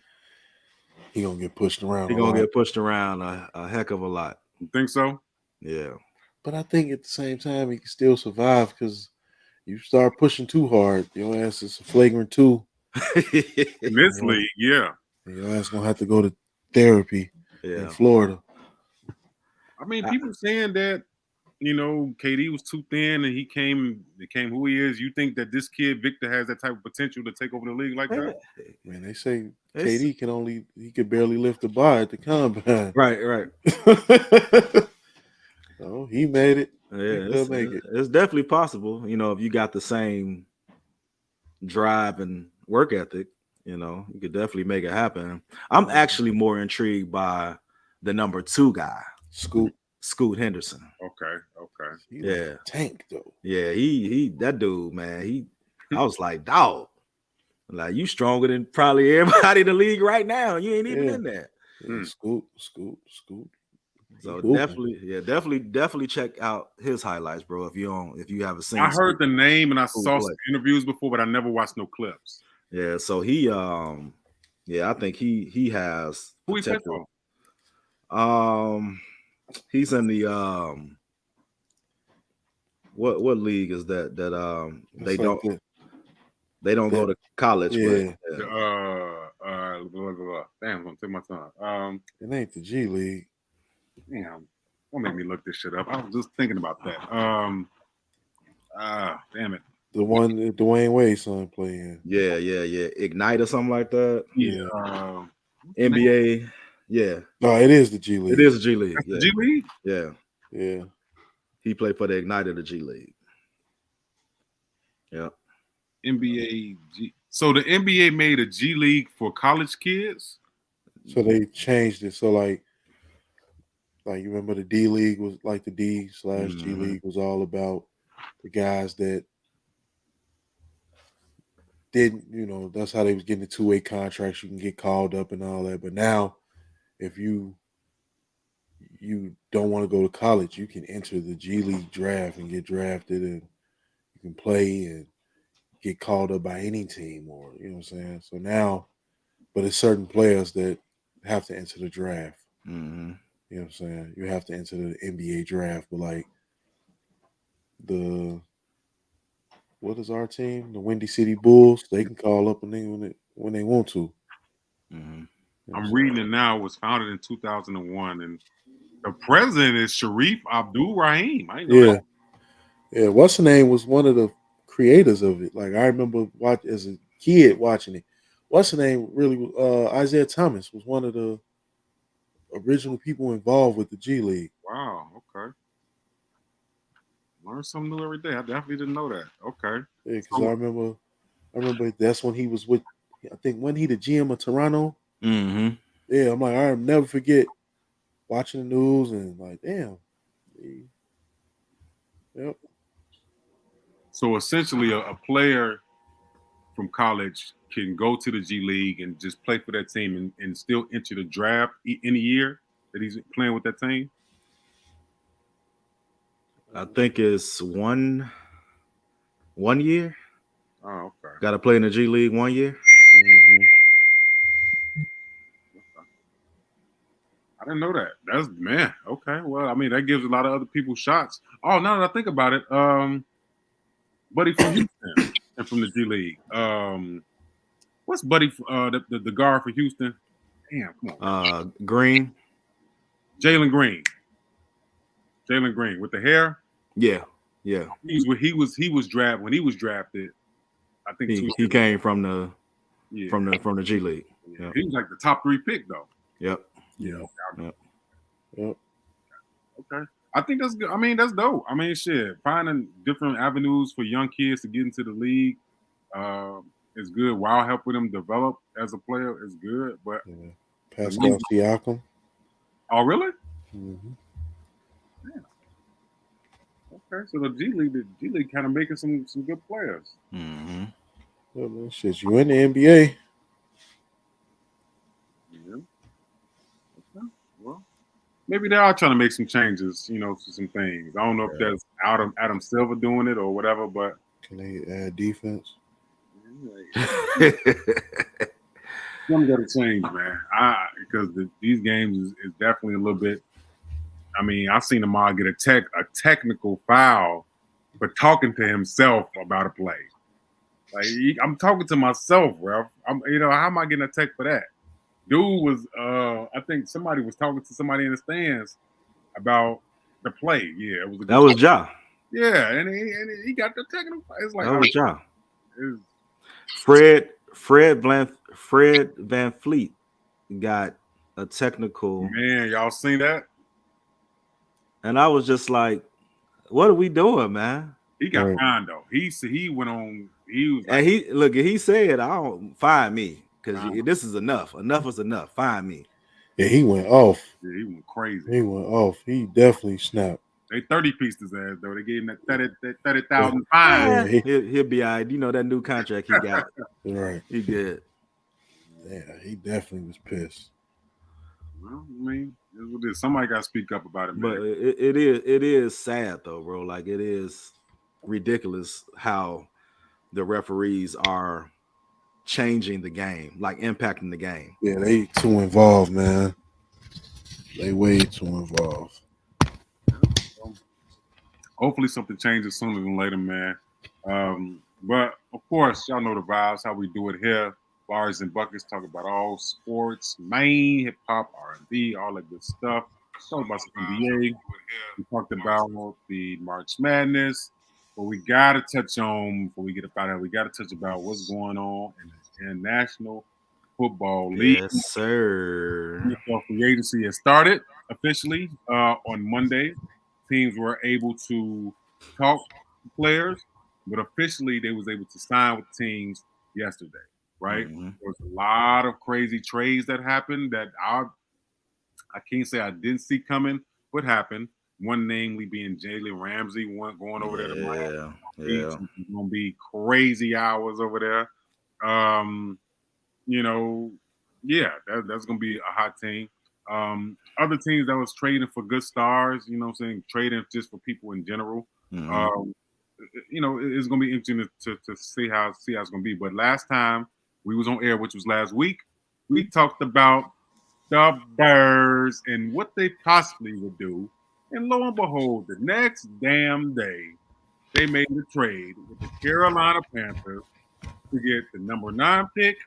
He gonna get pushed around He's a gonna lot. get pushed around a heck of a lot. You think so? Yeah. But I think at the same time he can still survive because you start pushing too hard, your ass is a flagrant two. In this Yeah. league, yeah. Your ass gonna have to go to therapy in Yeah. Florida. I mean, people saying that, you know, KD was too thin and he became who he is. You think that this kid Victor has that type of potential to take over the league like that? Man, they say It's- KD he could barely lift the bar at the combine. Right, right. Oh, he made it. He Yeah, could make it. it's definitely possible. You know, if you got the same drive and work ethic, you know, you could definitely make it happen. I'm actually more intrigued by the number 2 guy, Scoot Henderson. Okay, okay. He Yeah. like a tank though. Yeah, he that dude, man. I was like, dog, like you stronger than probably everybody in the league right now. You ain't even in there. Yeah, Scoot. So He definitely check out his highlights, bro. If you haven't seen, I heard the name and I Scoot saw play. some interviews before, but I never watched no clips. Yeah, so he I think he has Who he play potential. for? He's in the what league is that It's like they don't go to college, yeah. but Blah, blah, blah. Damn, I'm gonna take my time. It ain't the G League. Damn, don't make me look this shit up. I was just thinking about that. Damn it. The one that Dwayne Wade's son playing. yeah, Ignite or something like that. Yeah. NBA, yeah. No, it is the G League. It is a G League. That's Yeah. the G League? Yeah. Yeah. He played for the Ignite of the G League. Yeah. NBA G. So the NBA made a G League for college kids? So they changed it. So like you remember the D League was like the D/G League was all about the guys that didn't, that's how they was getting the 2-way contracts. You can get called up and all that. But now if you don't want to go to college, you can enter the G League draft and get drafted, and you can play and get called up by any team, or you know what I'm saying. So now, but it's certain players that have to enter the draft. Mm-hmm. You know what I'm saying. You have to enter the NBA draft, but like what is our team? The Windy City Bulls. They can call up when they want to. Mm-hmm. I'm reading it now. It was founded in 2001, and the president is Sharif Abdul Rahim. I know that. Yeah. What's the name was one of the creators of it. Like I remember as a kid watching it. What's the name really? Isaiah Thomas was one of the original people involved with the G League. Wow. Okay. Learn something new every day. I definitely didn't know that. Okay. Yeah, because I remember that's when he was with. I think when he the GM of Toronto. Mm-hmm. Yeah, I'm like, I'll never forget watching the news and like, damn. Yep. So essentially, a player from college can go to the G League and just play for that team and still enter the draft any year that he's playing with that team? I think it's one year. Oh, okay. Got to play in the G League 1 year. Mm-hmm. I didn't know that. That's man. Okay. Well, I mean, that gives a lot of other people shots. Oh, now that I think about it, Buddy from Houston and from the G League. What's Buddy? The guard for Houston. Damn, come on. Green. Jalen Green. Jalen Green with the hair. Yeah. He was drafted when he was drafted. I think he came from the from the G League. Yeah. He was like the top 3 pick though. Yep. Yeah. Yep. Okay. I think that's good. I mean, that's dope. I mean, shit, finding different avenues for young kids to get into the league is good. While helping them develop as a player is good. But Pascal Siakam. Oh, really? Mm-hmm. Yeah. Okay, so the G League kind of making some good players. Mm-hmm. Yeah, man, shit, you in the NBA? Yeah. Okay. Well, maybe they are trying to make some changes, to some things. I don't know if Yeah. that's Adam Silver doing it or whatever, but Can they add defense? something got to change, man. Because these games is definitely a little bit. I mean, I've seen Amar get a technical foul for talking to himself about a play. Like I'm talking to myself, bro. How am I getting a tech for that? Dude was, I think somebody was talking to somebody in the stands about the play. Yeah, it was a That good. was Ja. Yeah, and he got the technical. It's like, That was Ja. it's, Fred Van Fleet got a technical, man, y'all seen that? and I was just like, "What are we doing, man?" He got Right. fined though. He went on. He was like, And he said, "I don't find me because fined. this is enough. Enough is enough. Find me." Yeah, he went off. Yeah, he went crazy. He went off. He definitely snapped. They 30 pieced his ass though. They gave him that 30,000 Yeah, fine. He'll be all right. You know that new contract he got. right. He good. Yeah, he definitely was pissed. Well, I mean, it's what it is. Somebody got to speak up about it, But man. it is sad though, bro. Like it is ridiculous how the referees are changing the game, like impacting the game. Yeah, they too involved, man. They way too involved. So, hopefully something changes sooner than later, man. But of course, y'all know the vibes, how we do it here. Bars and buckets talk about all sports, main hip hop, R&B, all that good stuff. Talk about some NBA. We talked about the March Madness, but we gotta touch on before we get up out of here. We gotta touch about what's going on in the National Football League. Yes, sir. NFL free agency has started officially on Monday. Teams were able to talk to players, but officially they was able to sign with teams yesterday. Right? Mm-hmm. There was a lot of crazy trades that happened that I can't say I didn't see coming, but happened. One namely being Jalen Ramsey, one going over there to Miami Yeah, Beach. yeah. It's gonna be crazy hours over there. You know, yeah, that's gonna be a hot team. Other teams that was trading for good stars, I'm saying, trading just for people in general. Mm-hmm. It's gonna be interesting to see how it's gonna be. But last time we was on air, which was last week, we talked about the Birds and what they possibly would do. And lo and behold, the next damn day, they made a trade with the Carolina Panthers to get the number 9 pick,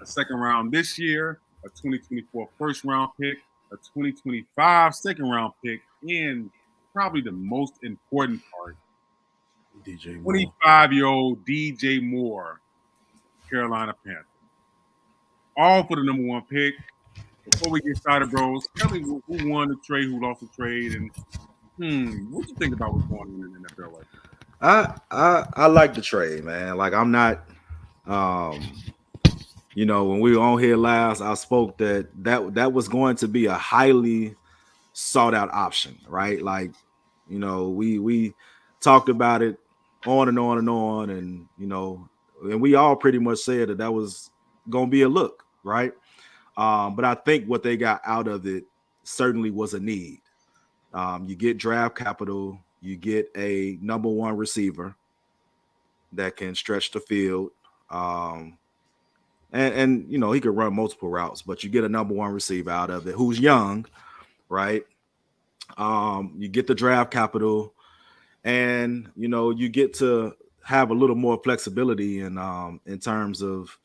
a second round this year, a 2024 first round pick, a 2025 second round pick, and probably the most important part, DJ Moore. 25-year-old DJ Moore, Carolina Panthers. All for the number 1 pick. Before we get started, bros, tell me who won the trade, who lost the trade, and what you think about what's going on in the NFL right now? I like the trade, man. Like I'm not when we were on here last, I spoke that was going to be a highly sought out option, right? Like, we talked about it on and on and on, and and we all pretty much said that was gonna be a look, right? But I think what they got out of it certainly was a need. You get draft capital, you get a number 1 receiver that can stretch the field. And he could run multiple routes, but you get a number 1 receiver out of it who's young, right? You get the draft capital, and you get to have a little more flexibility in terms of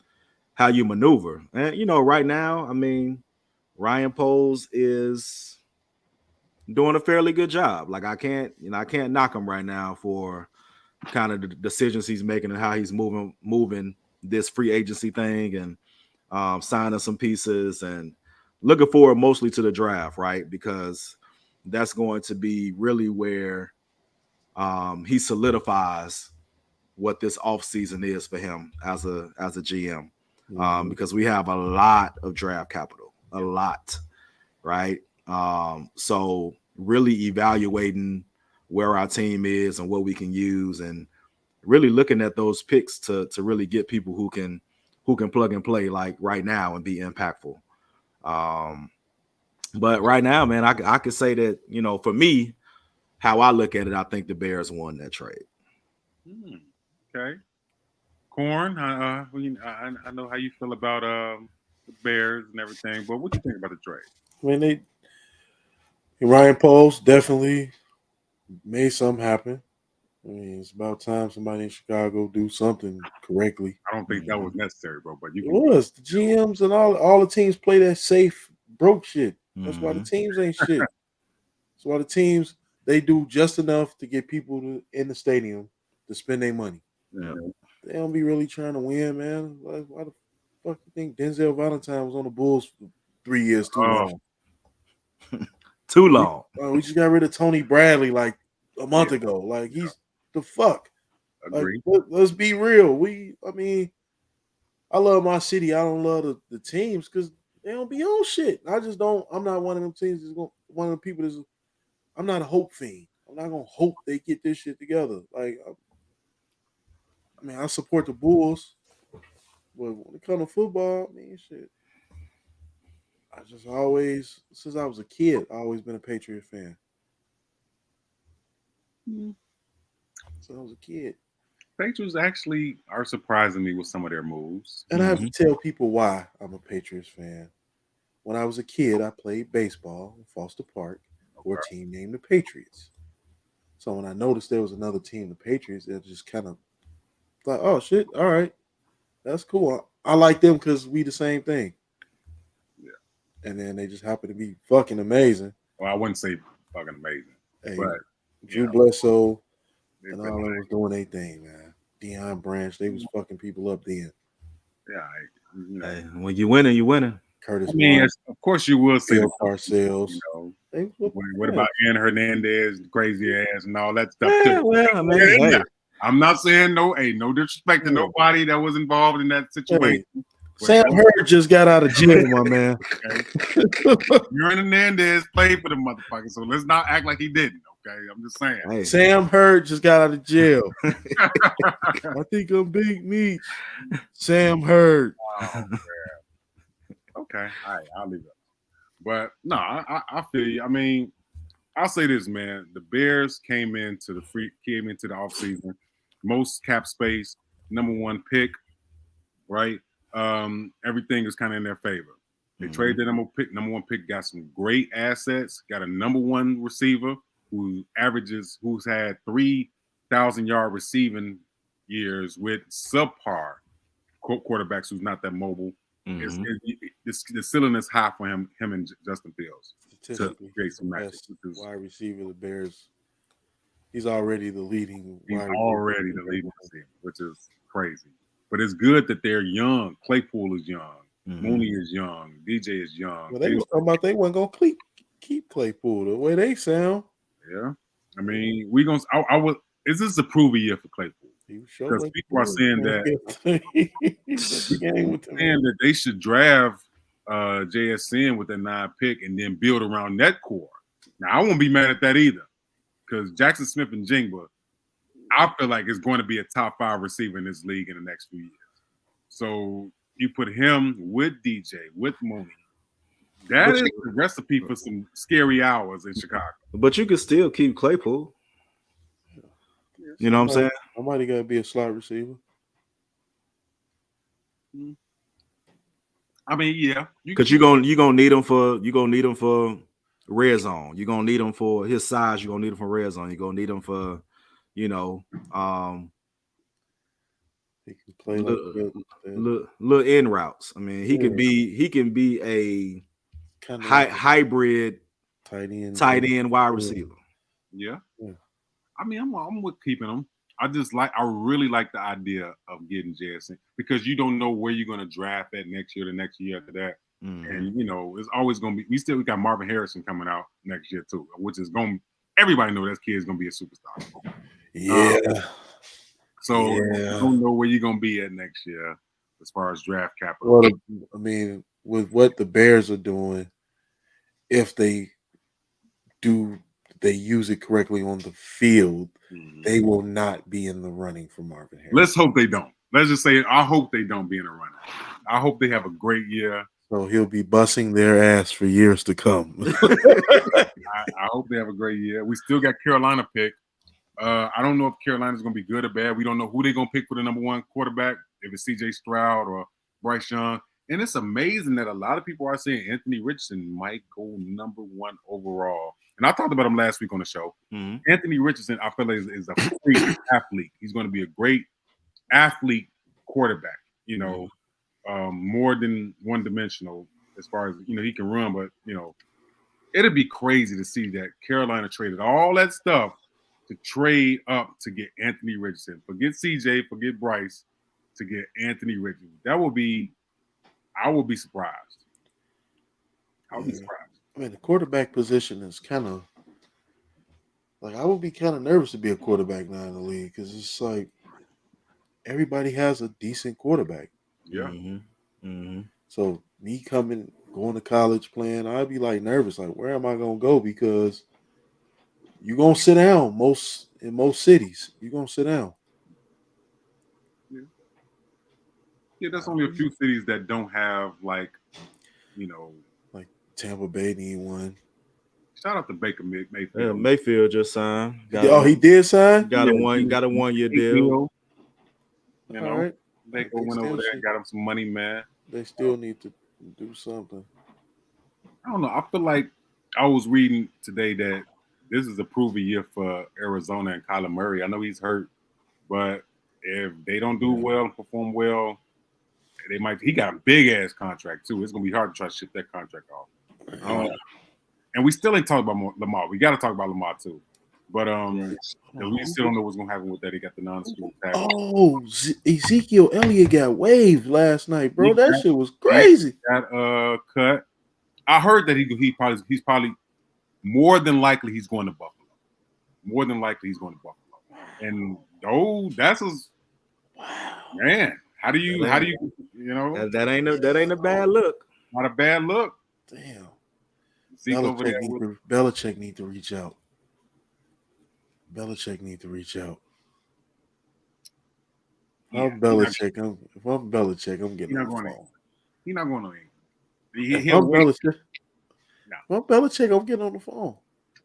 how you maneuver. And right now, I mean, Ryan Poles is doing a fairly good job. Like I can't knock him right now for kind of the decisions he's making and how he's moving this free agency thing and signing some pieces and looking forward mostly to the draft, right? Because that's going to be really where he solidifies what this offseason is for him as a GM. Because we have a lot of draft capital, a lot, right? So really evaluating where our team is and what we can use, and really looking at those picks to really get people who can plug and play like right now and be impactful. But right now, man, I could say that, you know, for me, how I look at it, I think the Bears won that trade. Okay. Corn, I know how you feel about the Bears and everything, but what you think about the trade? I mean, Ryan Poles definitely made something happen. I mean, it's about time somebody in Chicago do something correctly. I don't think that was necessary, bro. But you It can. was the GMs and all the teams play that safe, broke shit. That's why the Mhm. teams ain't shit. That's why the teams they do just enough to get people in the stadium to spend their money. Yeah. They don't be really trying to win, man. Why the fuck you think Denzel Valentine was on the Bulls for 3 years too long? Too long. We just got rid of Tony Bradley like a month ago. Like he's the fuck. Agree. Like, let's be real. I mean, I love my city. I don't love the teams because they don't be on shit. I just don't. I'm not one of them teams that's going. One of the people that's. I'm not a hope fiend. I'm not gonna hope they get this shit together. Like, I mean, I support the Bulls, but when it comes to football, I mean, shit. I just always, since I was a kid, I always been a Patriot fan. Since I was a kid. Patriots actually are surprising me with some of their moves. And I have to tell people why I'm a Patriots fan. When I was a kid, I played baseball in Foster Park for a team named the Patriots. So when I noticed there was another team, the Patriots, it just kind of thought, oh shit, all right, that's cool. I like them because we the same thing. Yeah. And then they just happen to be fucking amazing. Well, I wouldn't say fucking amazing, but Drew Bledsoe and all that was doing their thing, man. Deion Branch, they was fucking people up then. Yeah, hey, when you winning, you winning. Curtis. I mean, of course you will say Bill Parcells. You know, what about Ian Hernandez, crazy ass, and all that stuff? Yeah, well, I mean, hey. I'm not saying no disrespect to nobody that was involved in that situation. Hey. Sam Hurd just got out of jail, my man. Aaron Hernandez played for the motherfucker, so let's not act like he didn't. Okay, I'm just saying. Hey. Sam Hurd just got out of jail. I think I'm Big Meech. Sam Hurd. Oh, okay, all right, I'll leave it. But no, I feel you. I mean, I'll say this, man. The Bears came into the offseason, most cap space, number one pick, right? Everything is kind of in their favor. They traded their number one pick, got some great assets, got a number one receiver who's had 3,000-yard receiving years with subpar quarterbacks who's not that mobile. The ceiling is high for him and Justin Fields to create some magic. Wide receiver, the Bears. He's already the leading. He's already the leading receiver, which is crazy. But it's good that they're young. Claypool is young. Mooney is young. DJ is young. Well, they was talking about they weren't gonna keep Claypool the way they sound. Yeah, I mean, we gonna. I would. Is this a prove a year for Claypool? Because people are saying that they should draft JSN with that 9 pick and then build around that core. Now, I won't be mad at that either, because Jackson Smith and Jingba, I feel like is going to be a top 5 receiver in this league in the next few years. So you put him with DJ, with Mooney. That is the recipe for some scary hours in Chicago. But you could still keep Claypool. You know what I'm saying? Somebody got to be a slot receiver. I mean, yeah, because you're gonna need him for red zone. You're gonna need him for his size. You're gonna need him for red zone. You're gonna need him for, he can play little in routes. I mean, he can be a kind of hybrid tight end wide receiver. Yeah. I mean, I'm with keeping him. I really like the idea of getting JSN, because you don't know where you're going to draft at next year, the next year after that. And, it's always going to be, we got Marvin Harrison coming out next year too, which is everybody know that kid is going to be a superstar. Yeah. You don't know where you're going to be at next year as far as draft capital. Well, I mean, with what the Bears are doing, if they do they use it correctly on the field, Mhm. they will not be in the running for Marvin Harrison. Let's hope they don't. Let's just say I hope they don't be in the running. I hope they have a great year. So he'll be busting their ass for years to come. I hope they have a great year. We still got Carolina pick. I don't know if Carolina's going to be good or bad. We don't know who they're going to pick for the number one quarterback, if it's C.J. Stroud or Bryce Young. And it's amazing that a lot of people are saying Anthony Richardson might go number one overall. And I talked about him last week on the show. Mm-hmm. Anthony Richardson, I feel like is a freak athlete. He's going to be a great athlete quarterback, more than one-dimensional as far as, he can run. But, it'd be crazy to see that Carolina traded all that stuff to trade up to get Anthony Richardson. Forget CJ, forget Bryce, to get Anthony Richardson. I would be surprised. I would be surprised. I mean, the quarterback position is kind of like I would be kind of nervous to be a quarterback now in the league because it's like everybody has a decent quarterback. Yeah. Mm-hmm. Mm-hmm. So me going to college playing, I'd be like nervous. Like, where am I gonna go? Because you're gonna sit down in most cities. You're gonna sit down. Yeah, there's only a few cities that don't have like Tampa Bay need one. Shout out to Baker Mayfield. Yeah, Mayfield just signed. He did sign. Got a 1-year deal. All right. Baker went over there and got him some money, man. They still need to do something. I don't know. I feel like I was reading today that this is a proven year for Arizona and Kyler Murray. I know he's hurt, but if they don't do well and perform well, they might. He got a big ass contract too. It's gonna be hard to try to ship that contract off. And we still ain't talking about Lamar. We got to talk about Lamar too. But we still don't know what's gonna happen with that. He got the non-student tax. Oh, Ezekiel Elliott got waived last night, bro. That shit was crazy. Got cut. I heard that he's probably more than likely he's going to Buffalo. More than likely he's going to Buffalo. And that's man. How do you that ain't a bad look. Not a bad look. Damn. Belichick need to reach out. Belichick need to reach out. If I'm Belichick, I'm getting on the phone. He's not going to. If I'm Belichick, I'm getting on the phone.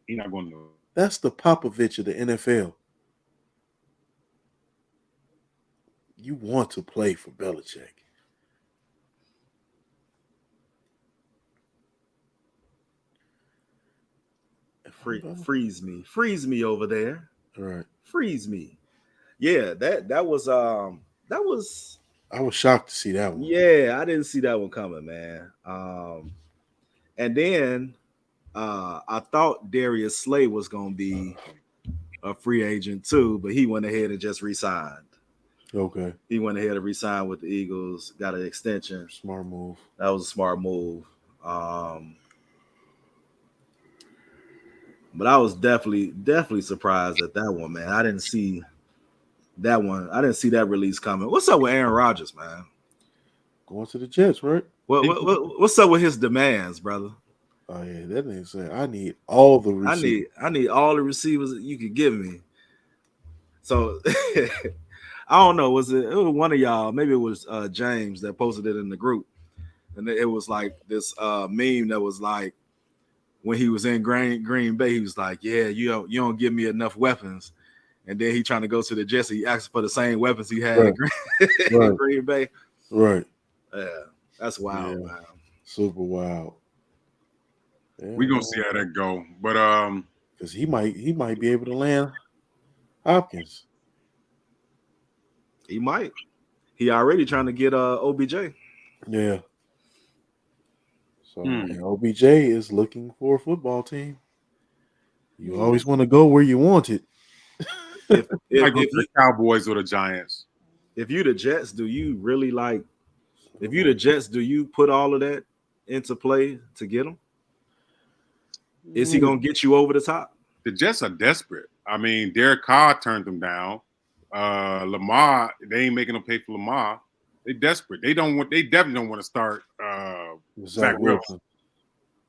He's not going to. That's the Popovich of the NFL. You want to play for Belichick. Freeze me over there. All right. Freeze me. Yeah, that was I was shocked to see that one. Yeah, I didn't see that one coming, man. And then I thought Darius Slay was gonna be a free agent too, but he went ahead and just re-signed. Okay. He went ahead and re-signed with the Eagles, got an extension. Smart move. That was a smart move. But I was definitely surprised at that one, man. I didn't see that one. I didn't see that release coming. What's up with Aaron Rodgers, man? Going to the Jets, right? What's up with his demands, brother? Oh yeah, that nigga said I need all the receivers. I need all the receivers that you could give me. So I don't know. It was one of y'all? Maybe it was James that posted it in the group, and it was like this meme that was like, when he was in Green Bay, he was like, "Yeah, you don't give me enough weapons," and then he trying to go to the Jets. He asked for the same weapons he had in Green Bay. Right. Yeah, that's wild, man. Super wild. Yeah. We gonna see how that go, but because he might be able to land Hopkins. He might. He already trying to get OBJ. Yeah. So OBJ is looking for a football team. You always want to go where you want it. If the Cowboys or the Giants. If you the Jets, do you really like? If you the Jets, do you put all of that into play to get him? Is he gonna get you over the top? The Jets are desperate. I mean, Derek Carr turned them down. Lamar, they ain't making them pay for Lamar. They desperate. They definitely don't want to start Zach Wilson.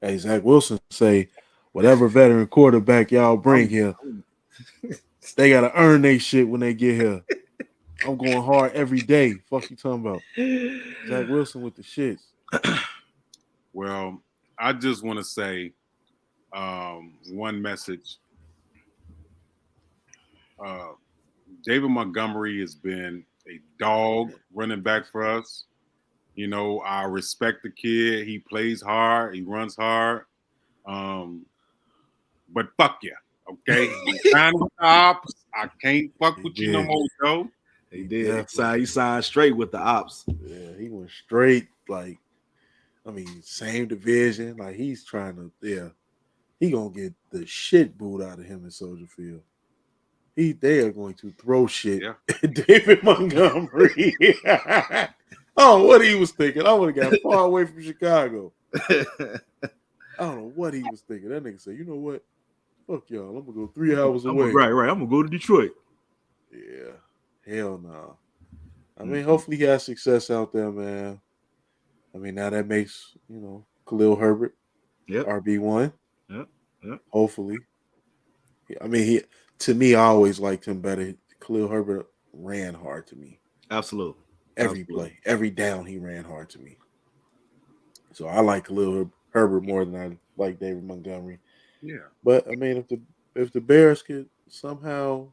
Hey, Zach Wilson say, whatever veteran quarterback y'all bring here, I'm- they gotta earn their shit when they get here. I'm going hard every day. Fuck you talking about? Zach Wilson with the shits. well, I just want to say one message. Uh, David Montgomery has been a dog running back for us. You know, I respect the kid. He plays hard. He runs hard. Um, but fuck you, okay? You signed with the ops. I can't fuck He with you no did. more, Joe. He He did. definitely. He signed straight with the ops. Yeah, he went straight. Like, I mean, same division. Like, he's trying to. Yeah, he gonna get the shit booed out of him in Soldier Field. They are going to throw shit Yeah. at David Montgomery. Oh, what he was thinking. I would have got far away from Chicago. I don't know what he was thinking. That nigga said, you know what? Fuck y'all. I'm gonna go 3 hours away. Right. I'm gonna go to Detroit. Yeah. Hell no. I mean, Mhm. hopefully he has success out there, man. I mean, now that makes, Khalil Herbert Yep. RB1. Yep. Hopefully. I mean, to me, I always liked him better. Khalil Herbert ran hard to me. Absolutely. Every play, every down, he ran hard to me. So I like Khalil Herbert more than I like David Montgomery. Yeah. But I mean, if the Bears could somehow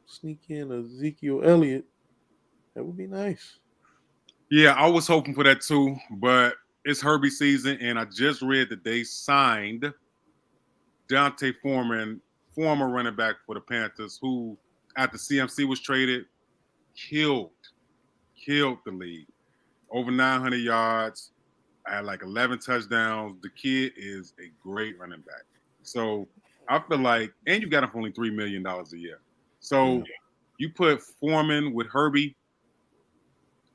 sneak in Ezekiel Elliott, that would be nice. Yeah, I was hoping for that too, but it's Herbie season, and I just read that they signed Dante Foreman, former running back for the Panthers, who after CMC was traded, killed the league. Over 900 yards, I had like 11 touchdowns. The kid is a great running back. So I feel like, and you got him for only $3 million a year. So you put Foreman with Herbie.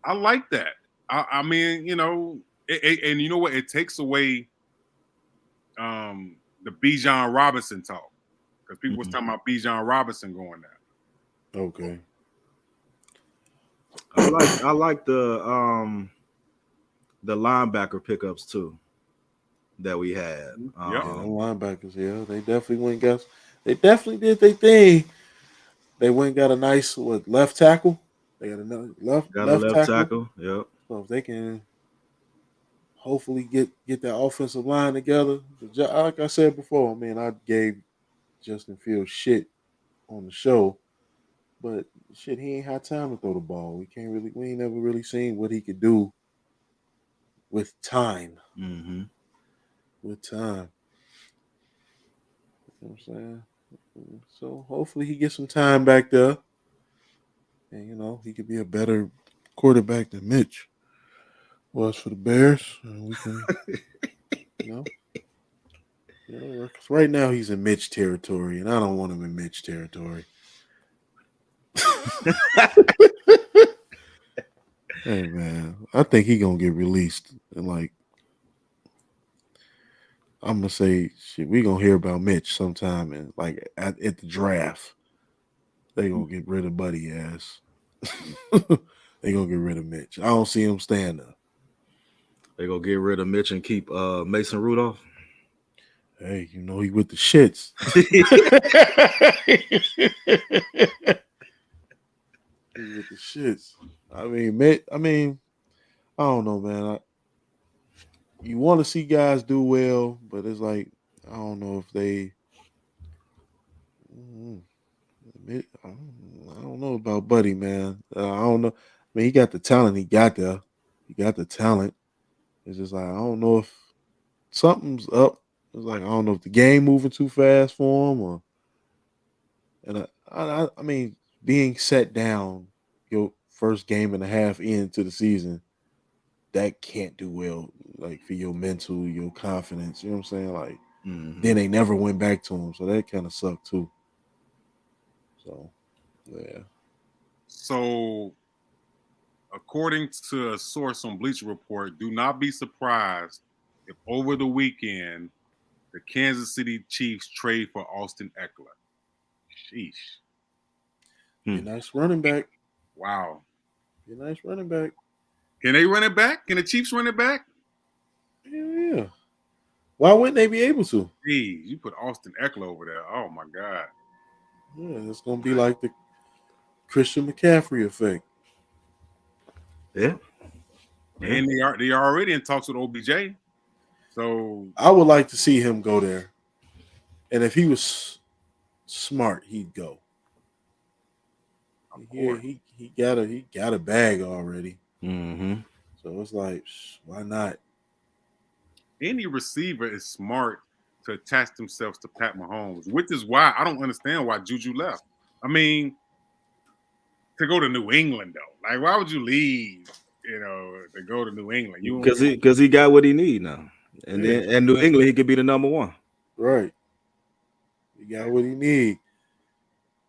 I like that. I mean, and you know what? It takes away the Bijan Robinson talk because people was talking about Bijan Robinson going there. Okay. I like the linebacker pickups too that we had. Yep. Yeah, them linebackers, yeah, they definitely they definitely did their thing. They went and got a nice left tackle. They got another Got a left left tackle. tackle. Yep. So if they can hopefully get that offensive line together, like I said before, I mean, I gave Justin Fields shit on the show, but shit, he ain't had time to throw the ball. We ain't never really seen what he could do with time. Mm-hmm. With time. You know what I'm saying? So hopefully he gets some time back there. And he could be a better quarterback than Mitch was for the Bears. And we can, you know, 'cause right now he's in Mitch territory, and I don't want him in Mitch territory. Hey man, I think he gonna get released, and like I'm gonna say, shit, we gonna hear about Mitch sometime, and like at the draft, they gonna get rid of Buddy ass. They gonna get rid of Mitch. I don't see him stand up. They gonna get rid of Mitch and keep Mason Rudolph. Hey, he with the shits. He with the shits. I mean, I don't know, man. You want to see guys do well, but it's like I don't know if they. I don't know about Buddy, man. I don't know. I mean, he got the talent. He got there. He got the talent. It's just like I don't know if something's up. It's like I don't know if the game moving too fast for him, I mean, being set down your first game and a half into the season, that can't do well, like for your mental, your confidence. You know what I'm saying? Like, then they never went back to him, so that kind of sucked too. So, yeah. So, according to a source on Bleacher Report, do not be surprised if over the weekend the Kansas City Chiefs trade for Austin Eckler. Sheesh. Be a nice running back. Wow. Be a nice running back. Can they run it back? Can the Chiefs run it back? Yeah. Why wouldn't they be able to? Geez, you put Austin Eckler over there. Oh my God. Yeah, it's gonna be like the Christian McCaffrey effect. Yeah. Yeah. And they are already in talks with OBJ. So I would like to see him go there, and if he was smart, he'd go. of Yeah, course. he got a bag already, Mm-hmm. so it's like, why not? Any receiver is smart to attach themselves to Pat Mahomes, which is why I don't understand why Juju left. I mean, to go to New England though, like why would you leave? You know, to go to New England, Because he got what he need now, and Yeah, then in New England he could be the number one. right. He got what he need,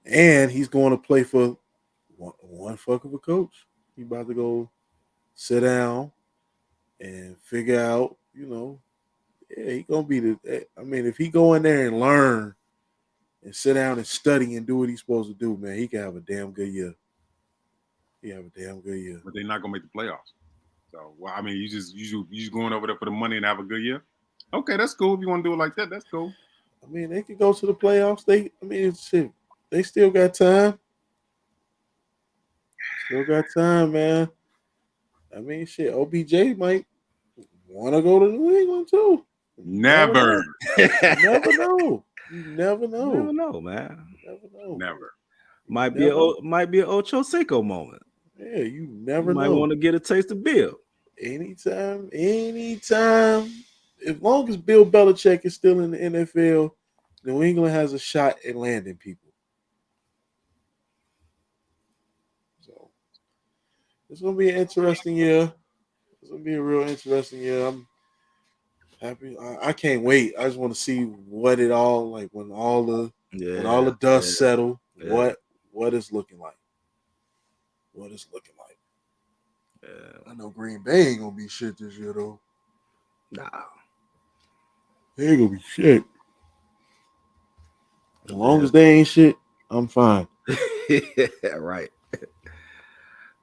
and he's going to play for one fuck of a coach. He about to go sit down and figure out, yeah, he gonna be the. I mean, if he go in there and learn and sit down and study and do what he's supposed to do, man, he can have a damn good year. He have a damn good year. but they're not gonna make the playoffs. So, well, I mean, you just going over there for the money and have a good year. Okay, that's cool. If you want to do it like that, that's cool. I mean, they could go to the playoffs. Shit, they still got time. Still got time, man. I mean, shit, OBJ might want to go to New England too. Never, You never know. You never know. Never know, man. You never know. never. Might Never. be an Ocho Cinco moment. Yeah, you You never might know. want to get a taste of Bill. Anytime. As long as Bill Belichick is still in the NFL, New England has a shot at landing people. So it's gonna be an interesting year. It's gonna be a real interesting year. I'm happy. I can't wait. I just want to see what it all like when all the dust settle. Yeah. What it's looking like. What it's looking like. Yeah. I know Green Bay ain't gonna be shit this year though. Nah. They ain't gonna be shit. As long as they ain't shit, I'm fine. Right.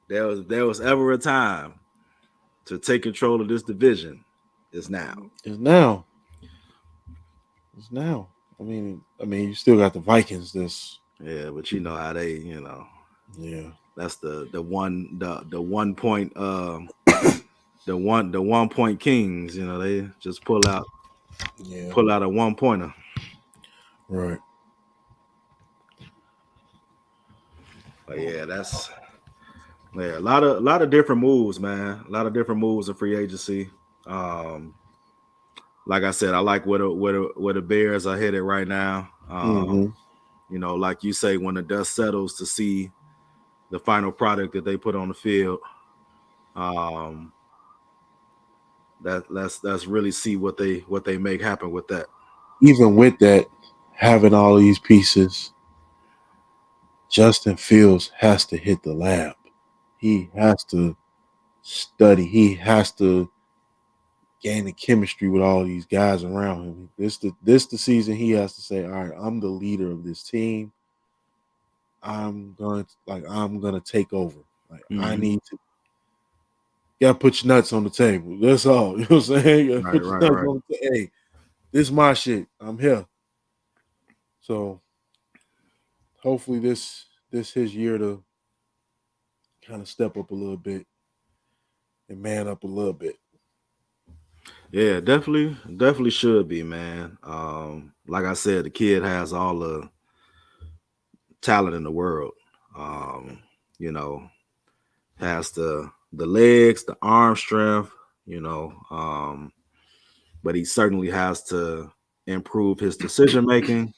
There was ever a time to take control of this division. It's now. It's now. It's now. I mean, you still got the Vikings. Yeah, but you know how they, Yeah. that's the 1 point the 1 point kings. They just pull out a 1-pointer. Right. But yeah, a lot of different moves, man. A lot of different moves in free agency. Like I said, I like where the Bears are headed right now. Like you say, when the dust settles to see the final product that they put on the field, let's really see what they make happen with that. Even with that, having all these pieces, Justin Fields has to hit the lab. He has to study. He has to gain the chemistry with all these guys around him. This the season he has to say, all right, I'm the leader of this team. I'm gonna take over. Like I need to gotta put your nuts on the table. That's all. You know what I'm saying? You gotta put your nuts on the table. Hey, this is my shit. I'm here. So hopefully this his year to kind of step up a little bit and man up a little bit. Yeah, definitely should be, man. Like I said, the kid has all the talent in the world. Has the legs, the arm strength, but he certainly has to improve his decision making.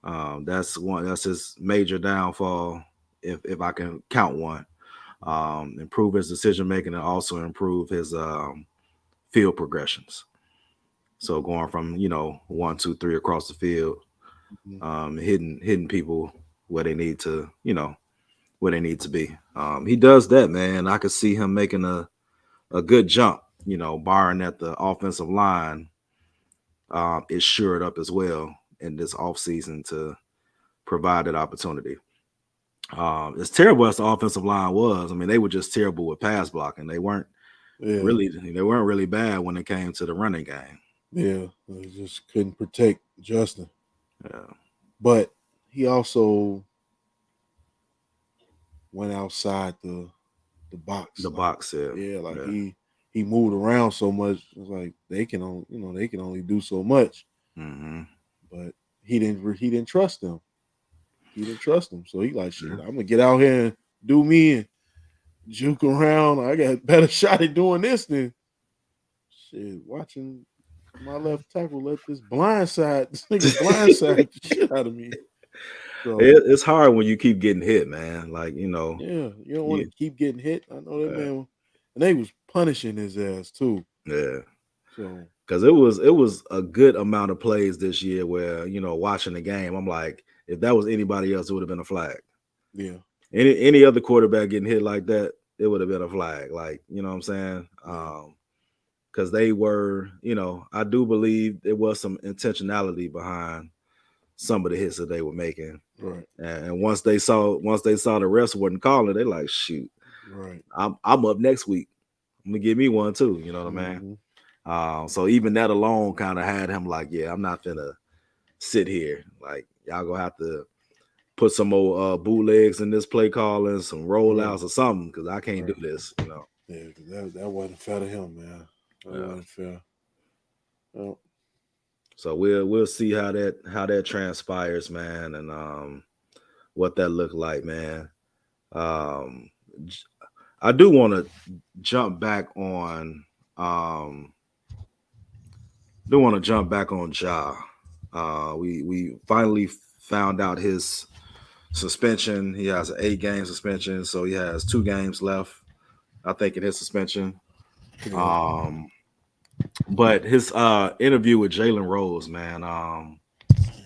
That's his major downfall, if I can count one. Improve his decision making and also improve his field progressions. So going from 1, 2, 3 across the field, hitting people where they need to, where they need to be. He does that, man. I could see him making a good jump, barring that the offensive line is shored up as well in this offseason to provide that opportunity. As terrible as the offensive line was, I mean, they were just terrible with pass blocking. They weren't really bad when it came to the running game. Yeah, they just couldn't protect Justin. Yeah. But he also went outside the box. The Like, box set. yeah, like Yeah. he moved around so much. It's like they can only do so much. Mm-hmm. But he didn't trust them. He didn't trust them. So he like, shit, Yeah. I'm gonna get out here and do me and juke around. I got a better shot at doing this than shit. Watching my left tackle let this this nigga blindside the shit out of me. So It's hard when you keep getting hit, man. Like, yeah, you don't want to you, keep getting hit. I know that uh, man, and they was punishing his ass too. yeah. So Because it was a good amount of plays this year where, watching the game, I'm like, if that was anybody else, it would have been a flag. yeah, Any other quarterback getting hit like that, it would have been a flag. Like, you know what I'm saying? yeah, Because they were, I do believe there was some intentionality behind some of the hits that they were making. right, And once they saw the refs wasn't calling, they like, shoot, right. I'm up next week. I'm gonna give me one too. You know what I mean? Mm-hmm. So even that alone kind of had him like, yeah, I'm not gonna sit here. Like, y'all gonna have to put some more bootlegs in this play calling, some Right, rollouts or something, because I can't do right. this. Yeah, 'cause that wasn't fair to him, man. That Yeah. wasn't fair. Oh, So we'll see how that transpires, man, and what that looked like, man. Um, j- I do want to jump back on um Ja. We finally found out his suspension. He has an 8-game suspension, so he has 2 games left, I think, in his suspension. yeah. Um, but his interview with Jalen Rose, man.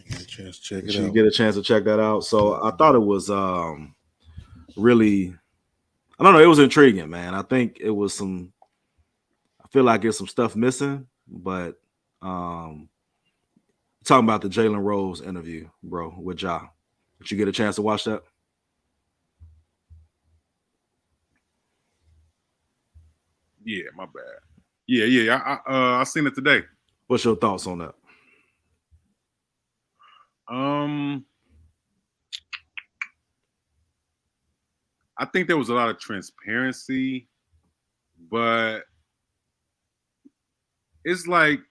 Get a chance to check it Did you out. get a chance to check that out? So I Mhm. thought it was really, I don't know, it was intriguing, man. I think it was I feel like there's some stuff missing, but um talking about the Jalen Rose interview, bro, with Ja. Did you get a chance to watch that? Yeah, my bad. Yeah, yeah. I seen it today. What's your thoughts on that? Um, I think there was a lot of transparency, but it's like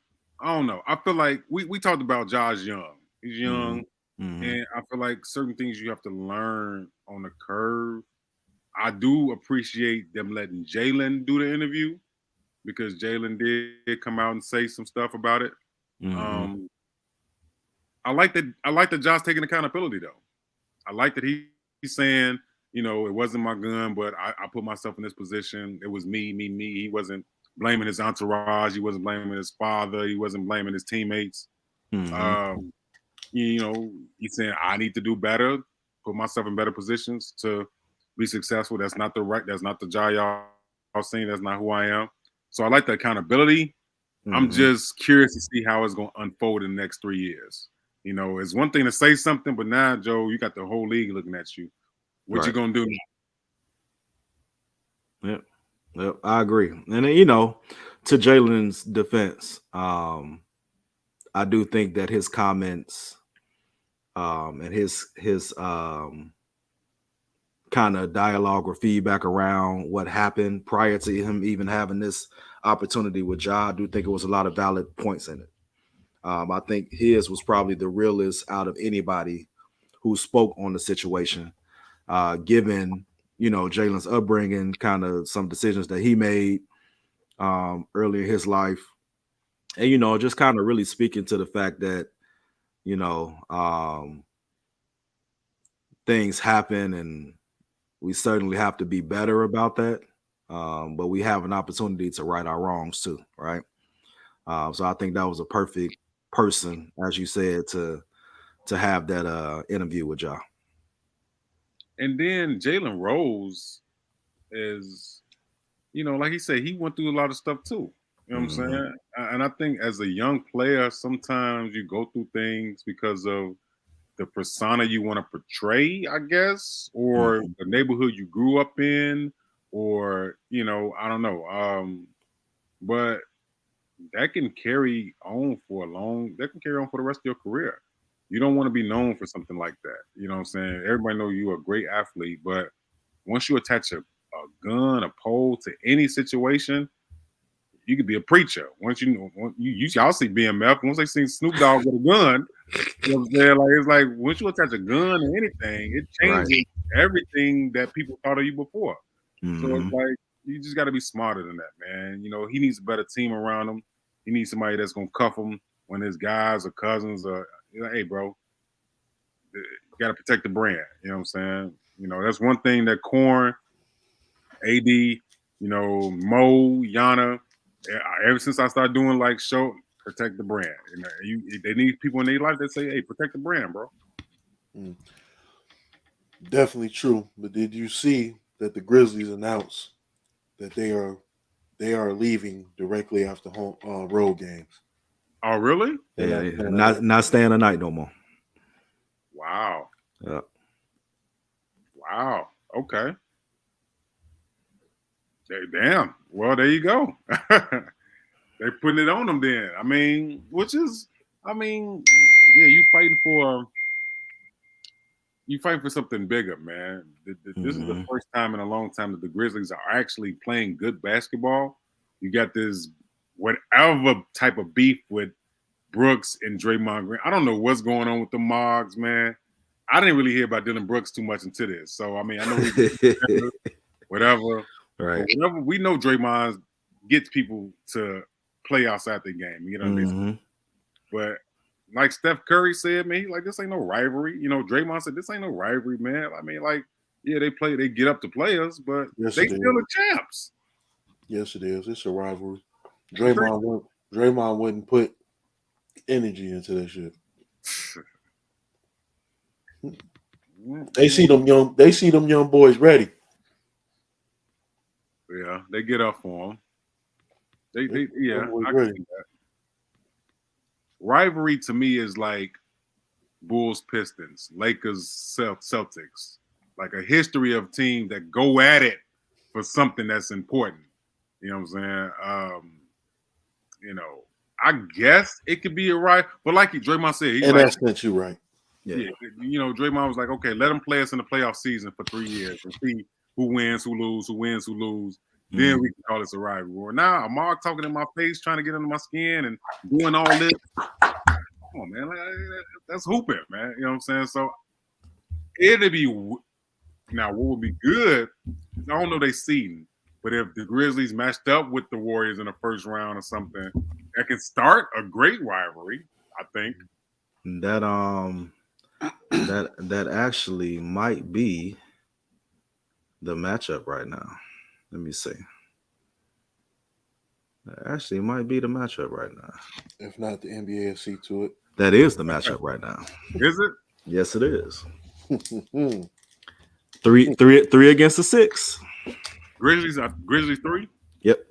I don't know. I feel like we talked about Josh Young. He's Mm-hmm. young, Mm-hmm. and I feel like certain things you have to learn on the curve. I do appreciate them letting Jalen do the interview because Jalen did come out and say some stuff about it. Mm-hmm. Um, I like that Josh taking accountability though. I like that he's saying, it wasn't my gun, but I put myself in this position. It was me. He wasn't blaming his entourage. He wasn't blaming his father. He wasn't blaming his teammates. Mm-hmm. Um, he's saying I need to do better, put myself in better positions to be successful. That's not the job y'all saying. That's not who I am. So I like the accountability. I'm Mm-hmm. just curious to see how it's going to unfold in the next 3 years. It's one thing to say something, but now, Joe, you got the whole league looking at you. What you Right. gonna do now? Yep. Yep. I agree. And then, to Jalen's defense, I do think that his comments and his kind of dialogue or feedback around what happened prior to him even having this opportunity with Ja, I do think it was a lot of valid points in it. I think his was probably the realest out of anybody who spoke on the situation, given Jalen's upbringing, kind of some decisions that he made early in his life, and just kind of really speaking to the fact that you know um, things happen, and we certainly have to be better about that. But we have an opportunity to right our wrongs too, right? So I think that was a perfect person, as you said, to have that interview with y'all. And then Jalen Rose is, like he said, he went through a lot of stuff too. You know what I'm Hmm. saying? And I think as a young player, sometimes you go through things because of the persona you want to portray, I guess, or Hmm. the neighborhood you grew up in, or I don't know. But that can carry on for the rest of your career. You don't want to be known for something like that. You know what I'm saying? Everybody know you're a great athlete, but once you attach a gun, a pole to any situation, you could be a preacher. Once y'all see BMF, once they see Snoop Dogg with a gun, you know what I'm saying? Like it's like once you attach a gun to anything, it changes everything that people thought of you before. So it's like you just got to be smarter than that, man. You know, he needs a better team around him. He needs somebody that's gonna cuff him when his guys or cousins are, hey, bro, you got to protect the brand. You know what I'm saying? You know, that's one thing that Corn, AD, you know, Mo, Yana, ever since I started doing like show, protect the brand. They need people in their life that say, hey, protect the brand, bro. Definitely true. But did you see that the Grizzlies announced that they are leaving directly after home road games? Oh, really? Yeah, not staying the night no more. Wow. Yeah. Wow. Okay. Damn. Well, there you go. They're putting it on them then. I mean, yeah, you fighting for something bigger, man. This is the first time in a long time that the Grizzlies are actually playing good basketball. You got this whatever type of beef with Brooks and Draymond Green. I don't know what's going on with the Mogs, man. I didn't really hear about Dylan Brooks too much into this. So, I mean, I know whatever. Right. But whatever, we know Draymond gets people to play outside the game. You know what I mean? But like Steph Curry said, man, like, this ain't no rivalry. You know, Draymond said, this ain't no rivalry, man. I mean, like, yeah, they get up to players, but they still the champs. Yes, it is. It's a rivalry. Draymond wouldn't put energy into that shit. They see them young boys ready. Yeah, they get up for them. I can see that. Rivalry to me is like Bulls Pistons, Lakers Celtics, like a history of teams that go at it for something that's important. You know what I'm saying? You know, I guess it could be a right, but like Draymond said, in that sense, you're right. Yeah, you know, Draymond was like, okay, let them play us in the playoff season for 3 years and see who wins, who lose, who wins, who lose. Then we can call this a rivalry. Now, Mark talking in my face, trying to get under my skin and doing all this. Come on, man. That's hooping, man. You know what I'm saying? So it'd be now. What would be good? I don't know they seeding, but if the Grizzlies matched up with the Warriors in the first round or something, that can start a great rivalry. I think that actually might be the matchup right now. Let me see. That actually might be the matchup right now. If not, the NBA will see to it. That is the matchup right now. Is it? Yes, it is. 3 against the 6. Grizzlies 3? Yep.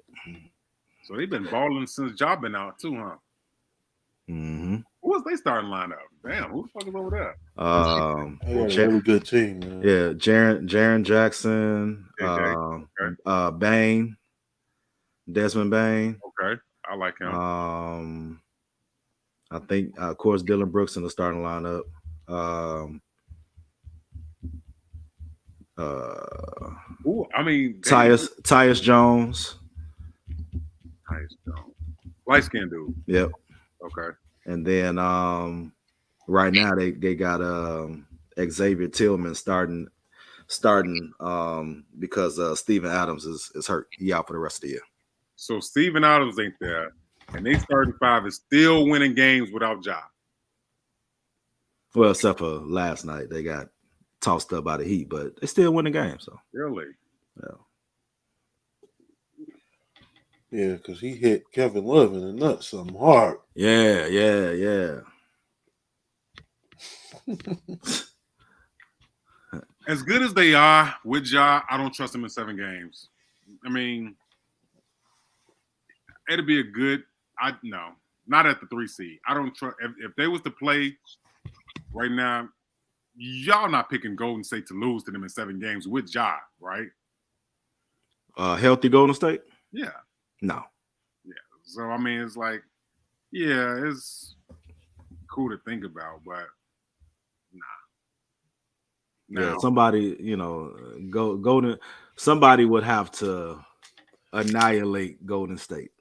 So they've been balling since Ja been out too, huh? Who was they starting lineup? Damn, who the fuck is over there? A really good team, man. Yeah, Jaren Jackson, Bane, Desmond Bane. Okay, I like him. I think, of course, Dylan Brooks in the starting lineup. I mean, Tyus Jones. Light skinned dude. Yep. Okay. And then right now they got Xavier Tillman starting because Steven Adams is hurt. He out for the rest of the year. So Steven Adams ain't there, and they starting 5 is still winning games without Ja. Well, except for last night, they got tossed up by the Heat, but they still winning games. So really, yeah, because he hit Kevin Love in the nuts something hard. Yeah. As good as they are with Ja, I don't trust them in 7 games. I mean, it'd be a good. No, not at the 3 seed. I don't trust. If they was to play right now, y'all not picking Golden State to lose to them in 7 games with Ja, right? Healthy Golden State? Yeah. No. Yeah. So I mean, it's like, yeah, it's cool to think about, but Yeah, now, somebody, Golden. Somebody would have to annihilate Golden State,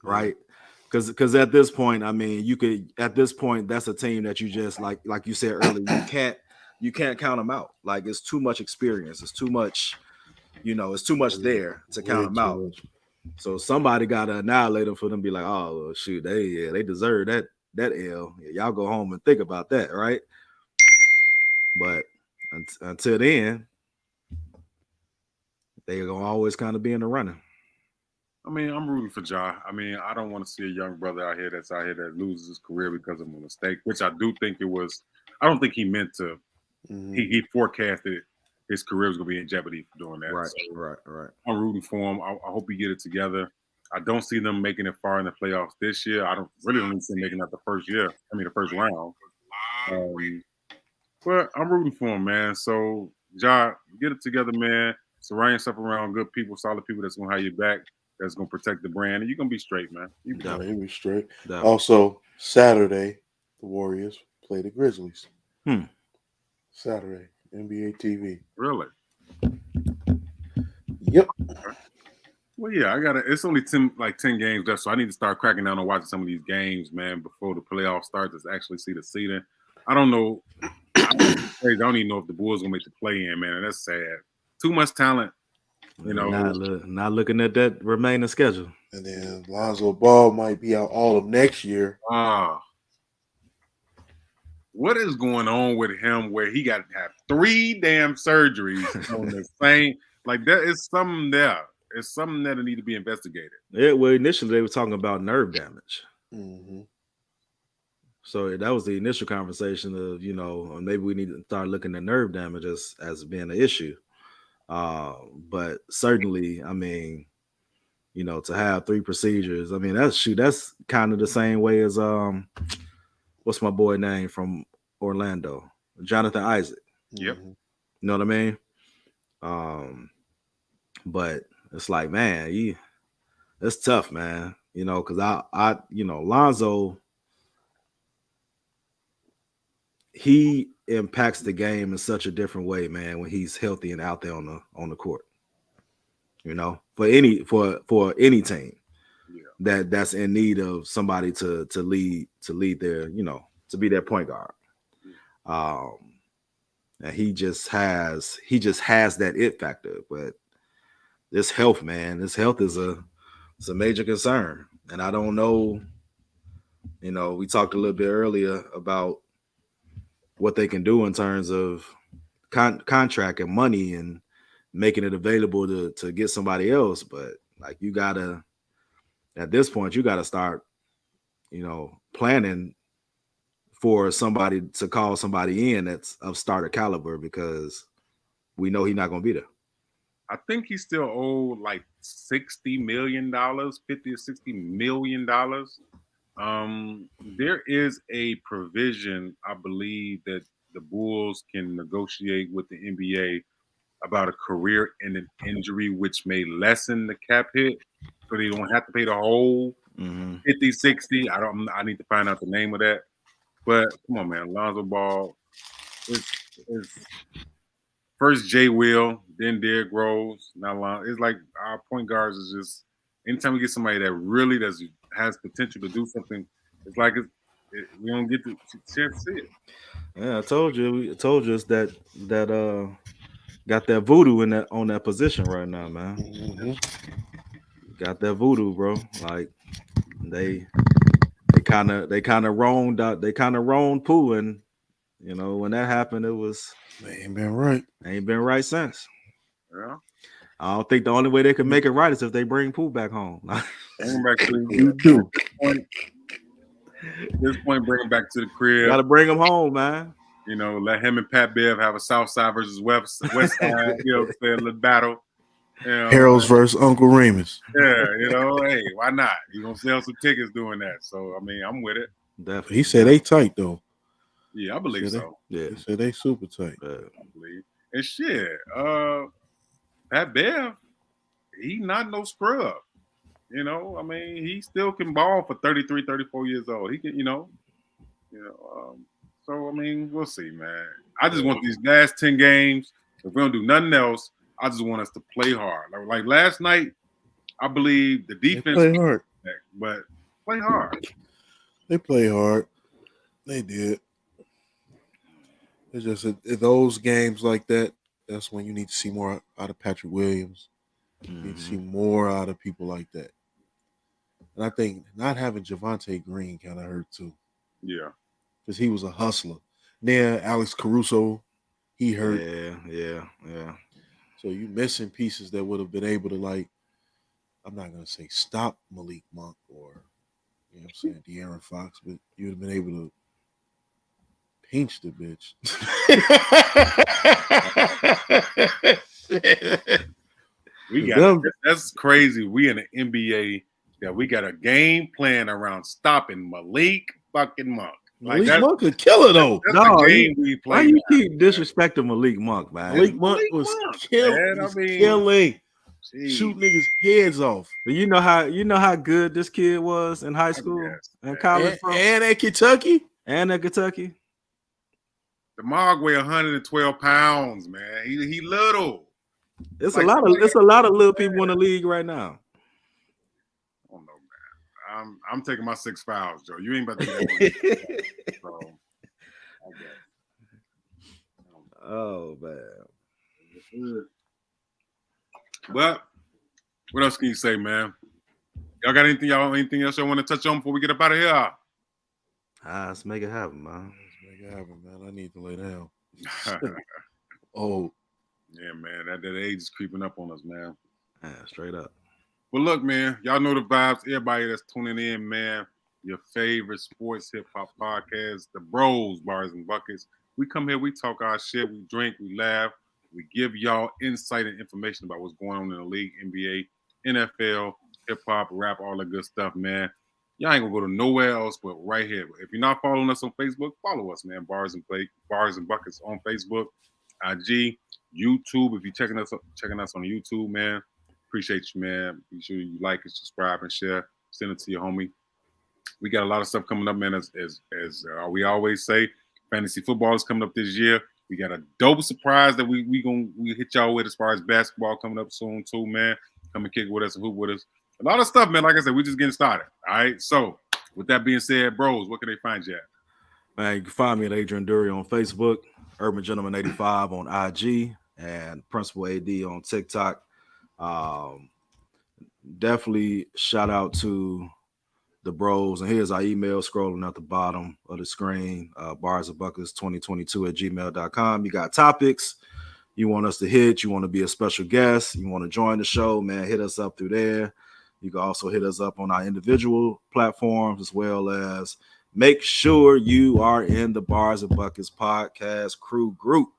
right? Because at this point, I mean, you could at this point that's a team that you just like you said earlier, you can't count them out. Like it's too much experience, it's too much, it's too much there to count Way them too out. much. So somebody got to annihilate them for them to be like, oh well, shoot, they deserve that L. Yeah, y'all go home and think about that, right? But until then, they're gonna always kind of be in the running. I mean, I'm rooting for Ja. I mean, I don't want to see a young brother that's out here that loses his career because of a mistake, which I do think it was. I don't think he meant to. He forecasted his career was going to be in jeopardy for doing that. Right, So right. I'm rooting for him. I hope he get it together. I don't see them making it far in the playoffs this year. I don't even see them making it the first year. I mean, the first round. But I'm rooting for him, man. So, Ja, get it together, man. Surround yourself around good people, solid people that's going to have your back, that's going to protect the brand, and you're going to be straight, man. You be Yeah, he was straight. Definitely. Also, Saturday, the Warriors play the Grizzlies. Hmm. Saturday, NBA TV. Really? Yep. Well, yeah, it's only 10 games left, so I need to start cracking down on watching some of these games, man, before the playoffs start to actually see the seeding. I don't know. I don't even know if the Bulls gonna make the play in, man. And that's sad. Too much talent, you know. Not looking at that remaining schedule. And then Lonzo Ball might be out all of next year. What is going on with him where he got to have 3 damn surgeries on the same? Like, that is something there. It's something that need to be investigated. Yeah, well, initially they were talking about nerve damage. Mm-hmm. So that was the initial conversation of, maybe we need to start looking at nerve damage as being an issue. But certainly, I mean, to have 3 procedures, I mean, that's kind of the same way as what's my boy name from Orlando? Jonathan Isaac. Yep. Mm-hmm. You know what I mean? But it's like, man, it's tough, man. Because Lonzo, he impacts the game in such a different way, man, when he's healthy and out there on the court. For any team that's in need of somebody to lead their, to be their point guard. And he just has that it factor. But this health, man, is a major concern. And I don't know, we talked a little bit earlier about what they can do in terms of contract and money and making it available to get somebody else. But like, at this point, you got to start, planning for somebody to call somebody in that's of starter caliber, because we know he's not going to be there. I think he still owed like $60 million, $50 or $60 million. There is a provision, I believe, that the Bulls can negotiate with the NBA about a career and an injury, which may lessen the cap hit, so they don't have to pay the whole 50, 60. I need to find out the name of that. But come on, man, Lonzo Ball is first Jay Will, then Derrick Rose. Now it's like our point guards is just anytime we get somebody that really has potential to do something, it's like we don't get the chance to see it. Yeah, I told you it's that got that voodoo on that position right now, man. Mm-hmm. Got that voodoo, bro. Like they kind of roamed out. They kind of roamed Pooh, and when that happened, it was They ain't been right. Ain't been right since. Yeah. I don't think the only way they can make it right is if they bring Pooh back home. Bring back to You do. At this point, bring him back to the crib. Got to bring him home, man. Let him and Pat Bev have a South Side versus West Side, little battle. Harold's versus Uncle Remus. Yeah, hey, why not? You're going to sell some tickets doing that. So, I mean, I'm with it. Definitely. He said they tight, though. Yeah, I believe so. Yeah. He said they super tight. I believe. And shit, Pat Bev, he not no scrub. You know, I mean, he still can ball for 33, 34 years old. He can, so I mean, we'll see, man. I just want these last 10 games. If we don't do nothing else, I just want us to play hard. Like last night, I believe the They defense, play hard. but play hard. They play hard. They did. It's just those games like that. That's when you need to see more out of Patrick Williams. You need to see more out of people like that. And I think not having Javonte Green kind of hurt too. Yeah. Because he was a hustler. Then Alex Caruso, he hurt. Yeah. So you missing pieces that would have been able to, like, I'm not going to say stop Malik Monk or, you know what I'm saying, De'Aaron Fox, but you would have been able to pinch the bitch. That's crazy. We in the NBA that we got a game plan around stopping Malik fucking Monk. Like Malik Monk could kill it though. Why you keep disrespecting Malik Monk, man? Malik Monk was killing, shoot niggas heads off. But you know how good this kid was in high school and college, and at Kentucky. The Mog weigh 112 pounds, man. He little. It's a lot of little people in the league right now. I don't know, man. I'm taking my 6 fouls, Joe. You ain't about to do that. So, oh man. But what else can you say, man? Y'all got anything else y'all want to touch on before we get up out of here? Let's make it happen, man. Man. I need to lay down. Oh. Yeah, man. That age is creeping up on us, man. Yeah, straight up. Well, look, man. Y'all know the vibes. Everybody that's tuning in, man. Your favorite sports hip-hop podcast, the Bros, Bars, and Buckets. We come here, we talk our shit, we drink, we laugh. We give y'all insight and information about what's going on in the league, NBA, NFL, hip-hop, rap, all that good stuff, man. Y'all ain't gonna go to nowhere else but right here. If you're not following us on Facebook, follow us, man. Bars and Buckets on Facebook, IG, YouTube. If you're checking us on YouTube, man, appreciate you, man. Be sure you like and subscribe and share. Send it to your homie. We got a lot of stuff coming up, man. As we always say, fantasy football is coming up this year. We got a dope surprise that we hit y'all with as far as basketball coming up soon too, man. Come and kick with us and hoop with us. A lot of stuff, man. Like I said, we just getting started. All right. So with that being said, Bros, what can they find you at? Man, you can find me at Adrian Dury on Facebook, Urban Gentleman 85 on IG, and Principal AD on TikTok. Definitely shout out to the Bros. And here's our email scrolling at the bottom of the screen, barsandbuckets2022@gmail.com. You got topics you want us to hit, you want to be a special guest, you want to join the show, man, hit us up through there. You can also hit us up on our individual platforms, as well as make sure you are in the Bars and Buckets podcast crew group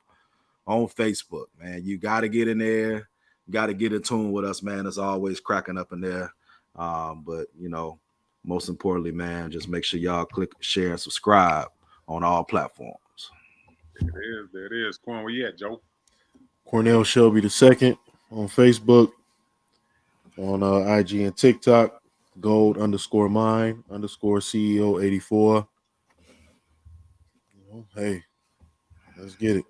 on Facebook, man. You got to get in there. You got to get in tune with us, man. It's always cracking up in there. But, you know, most importantly, man, just make sure y'all click, share, and subscribe on all platforms. There it is. Corn, where you at, Joe? Cornell Shelby II on Facebook, on IG and TikTok, gold_mine_CEO84. Hey, let's get it.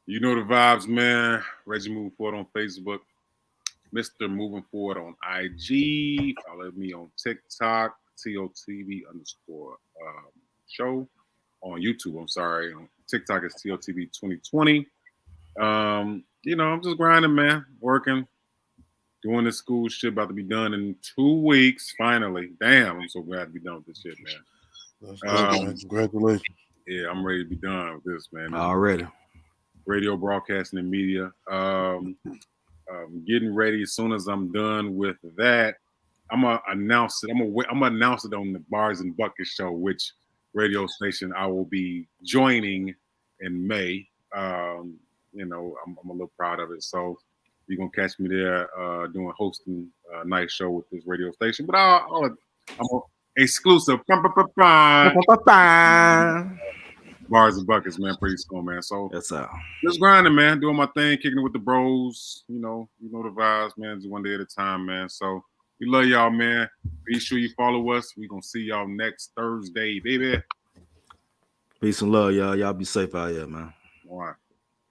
You know the vibes, man. Reggie Moving Forward on Facebook. Mr. Moving Forward on IG. Follow me on TikTok, TOTV_show. On YouTube, I'm sorry. On TikTok is TOTV 2020. You know, I'm just grinding, man. Working. Doing this school shit, about to be done in 2 weeks. Finally. Damn, I'm so glad to be done with this shit, man. Congratulations. Yeah, I'm ready to be done with this, man. Already. Radio, broadcasting, and media. Getting ready. As soon as I'm done with that, I'm gonna announce it. I'm gonna announce it on the Bars and Buckets show, which radio station I will be joining in May. You know, I'm a little proud of it. So you're gonna catch me there hosting a nice show with this radio station. But I'm exclusive. Bars and buckets, man. Pretty soon, man. So That's out. just grinding, man. Doing my thing, kicking it with the bros. You know the vibes, man. Just one day at a time, man. So we love y'all, man. Be sure you follow us. We gonna see y'all next Thursday, baby. Peace and love, y'all. Y'all be safe out here, man. All right.